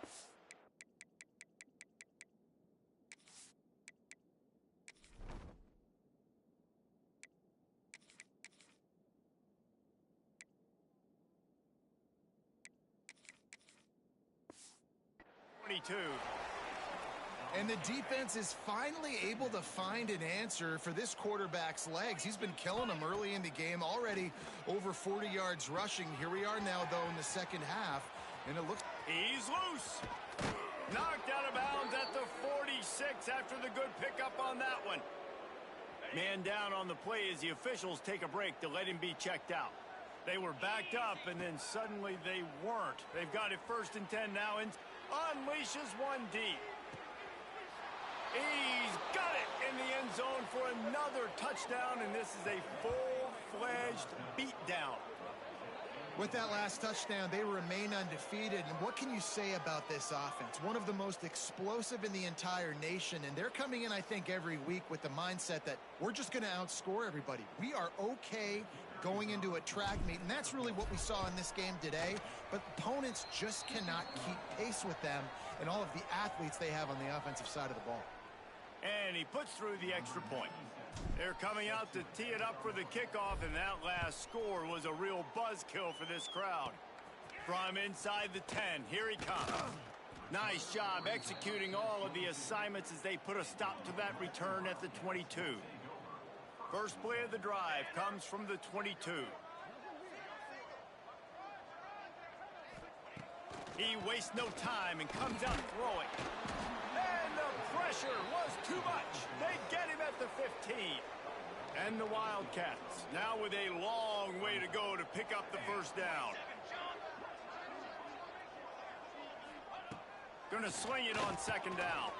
And the defense is finally able to find an answer for this quarterback's legs. He's been killing them early in the game, already over 40 yards rushing. Here we are now, though, in the 2nd half, and it looks... He's loose. Knocked out of bounds at the 46 after the good pickup on that one. Man down on the play as the officials take a break to let him be checked out. They were backed up, and then suddenly they weren't. They've got it 1st and 10 now, and unleashes one deep. He's got it in the end zone for another touchdown, and this is a full-fledged beatdown. With that last touchdown, they remain undefeated. And what can you say about this offense? One of the most explosive in the entire nation, and they're coming in, I think, every week with the mindset that we're just going to outscore everybody. We are okay going into a track meet, and that's really what we saw in this game today. But opponents just cannot keep pace with them and all of the athletes they have on the offensive side of the ball. And he puts through the extra point. They're coming out to tee it up for the kickoff, and that last score was a real buzzkill for this crowd. From inside the 10, here he comes. Nice job executing all of the assignments as they put a stop to that return at the 22. First play of the drive comes from the 22. He wastes no time and comes out throwing. And the pressure was too much. They get him at the 15. And the Wildcats now with a long way to go to pick up the 1st down. Gonna sling it on 2nd down.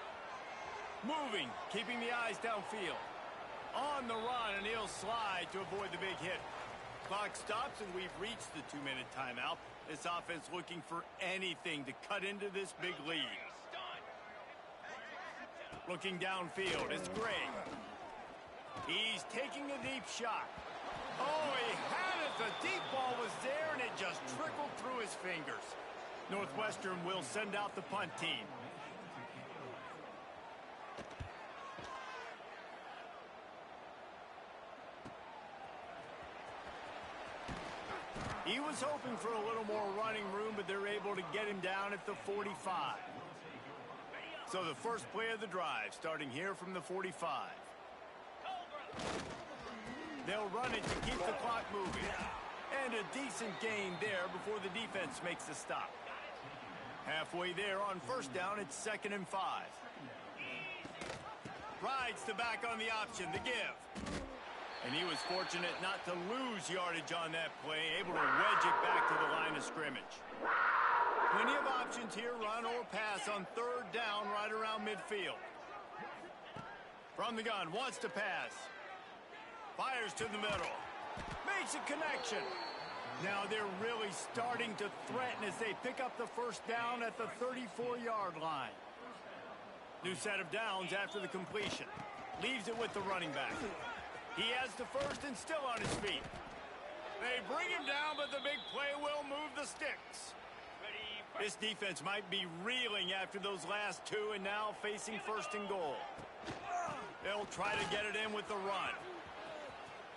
Moving, keeping the eyes downfield. On the run, and he'll slide to avoid the big hit. Clock stops, and we've reached the 2-minute timeout. This offense looking for anything to cut into this big lead. Looking downfield, it's Gray. He's taking a deep shot. Oh, he had it. The deep ball was there, and it just trickled through his fingers. Northwestern will send out the punt team. He was hoping for a little more running room, but they're able to get him down at the 45. So the first play of the drive, starting here from the 45. They'll run it to keep the clock moving. And a decent gain there before the defense makes the stop. Halfway there on 1st down, it's 2nd and 5. Rides the back on the option, the give. And he was fortunate not to lose yardage on that play, able to wedge it back to the line of scrimmage. Plenty of options here, run or pass on 3rd down right around midfield. From the gun, wants to pass. Fires to the middle. Makes a connection. Now they're really starting to threaten as they pick up the first down at the 34-yard line. New set of downs after the completion. Leaves it with the running back. He has the first and still on his feet. They bring him down, but the big play will move the sticks. This defense might be reeling after those last two and now facing first and goal. They'll try to get it in with the run.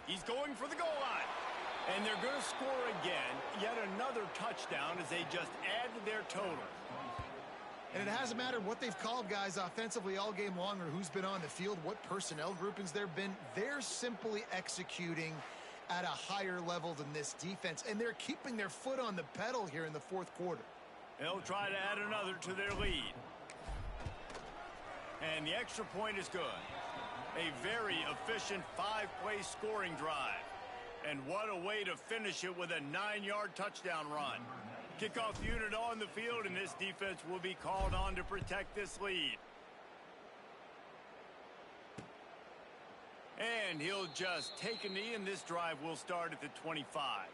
He's going for the goal line. And they're going to score again. Yet another touchdown as they just add to their total. And it hasn't mattered what they've called guys offensively all game long or who's been on the field, what personnel groupings there have been. They're simply executing at a higher level than this defense. And they're keeping their foot on the pedal here in the fourth quarter. They'll try to add another to their lead. And the extra point is good. A very efficient 5-play scoring drive. And what a way to finish it with a 9-yard touchdown run. Kickoff unit on the field, and this defense will be called on to protect this lead. And he'll just take a knee, and this drive will start at the 25.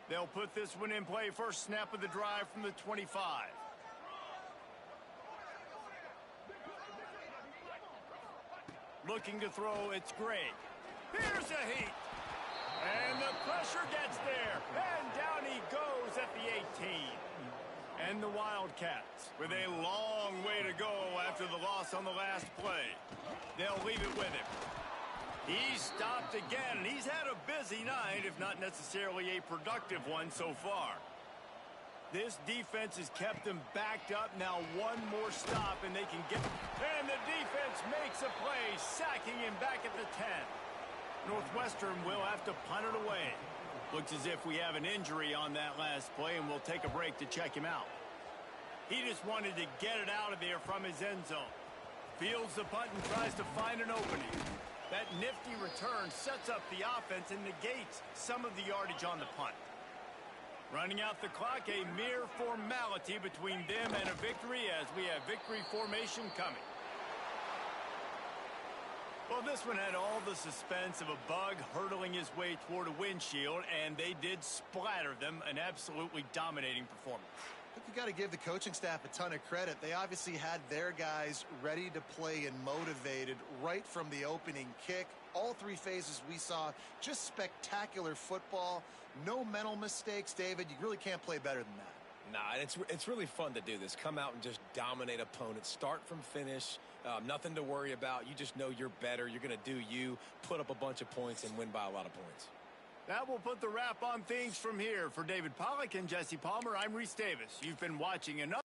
They'll put this one in play. First snap of the drive from the 25. Looking to throw, it's Gray. Here's a heat. And the pressure gets there. And down he goes at the 18. And the Wildcats with a long way to go after the loss on the last play. They'll leave it with him. He's stopped again, and he's had a busy night, if not necessarily a productive one so far. This defense has kept them backed up. Now one more stop, and they can get... And the defense makes a play, sacking him back at the 10. Northwestern will have to punt it away. Looks as if we have an injury on that last play, and we'll take a break to check him out. He just wanted to get it out of there from his end zone. Fields the punt and tries to find an opening. That nifty return sets up the offense and negates some of the yardage on the punt. Running out the clock, a mere formality between them and a victory as we have victory formation coming. Well, this one had all the suspense of a bug hurtling his way toward a windshield, and they did splatter them, an absolutely dominating performance. Look, you got to give the coaching staff a ton of credit. They obviously had their guys ready to play and motivated right from the opening kick. All three phases we saw, just spectacular football. No mental mistakes, David. You really can't play better than that. Nah, it's really fun to do this. Come out and just dominate opponents. Start from finish. Nothing to worry about. You just know you're better. You're going to do you, put up a bunch of points, and win by a lot of points. That will put the wrap on things from here. For David Pollack and Jesse Palmer, I'm Reese Davis. You've been watching another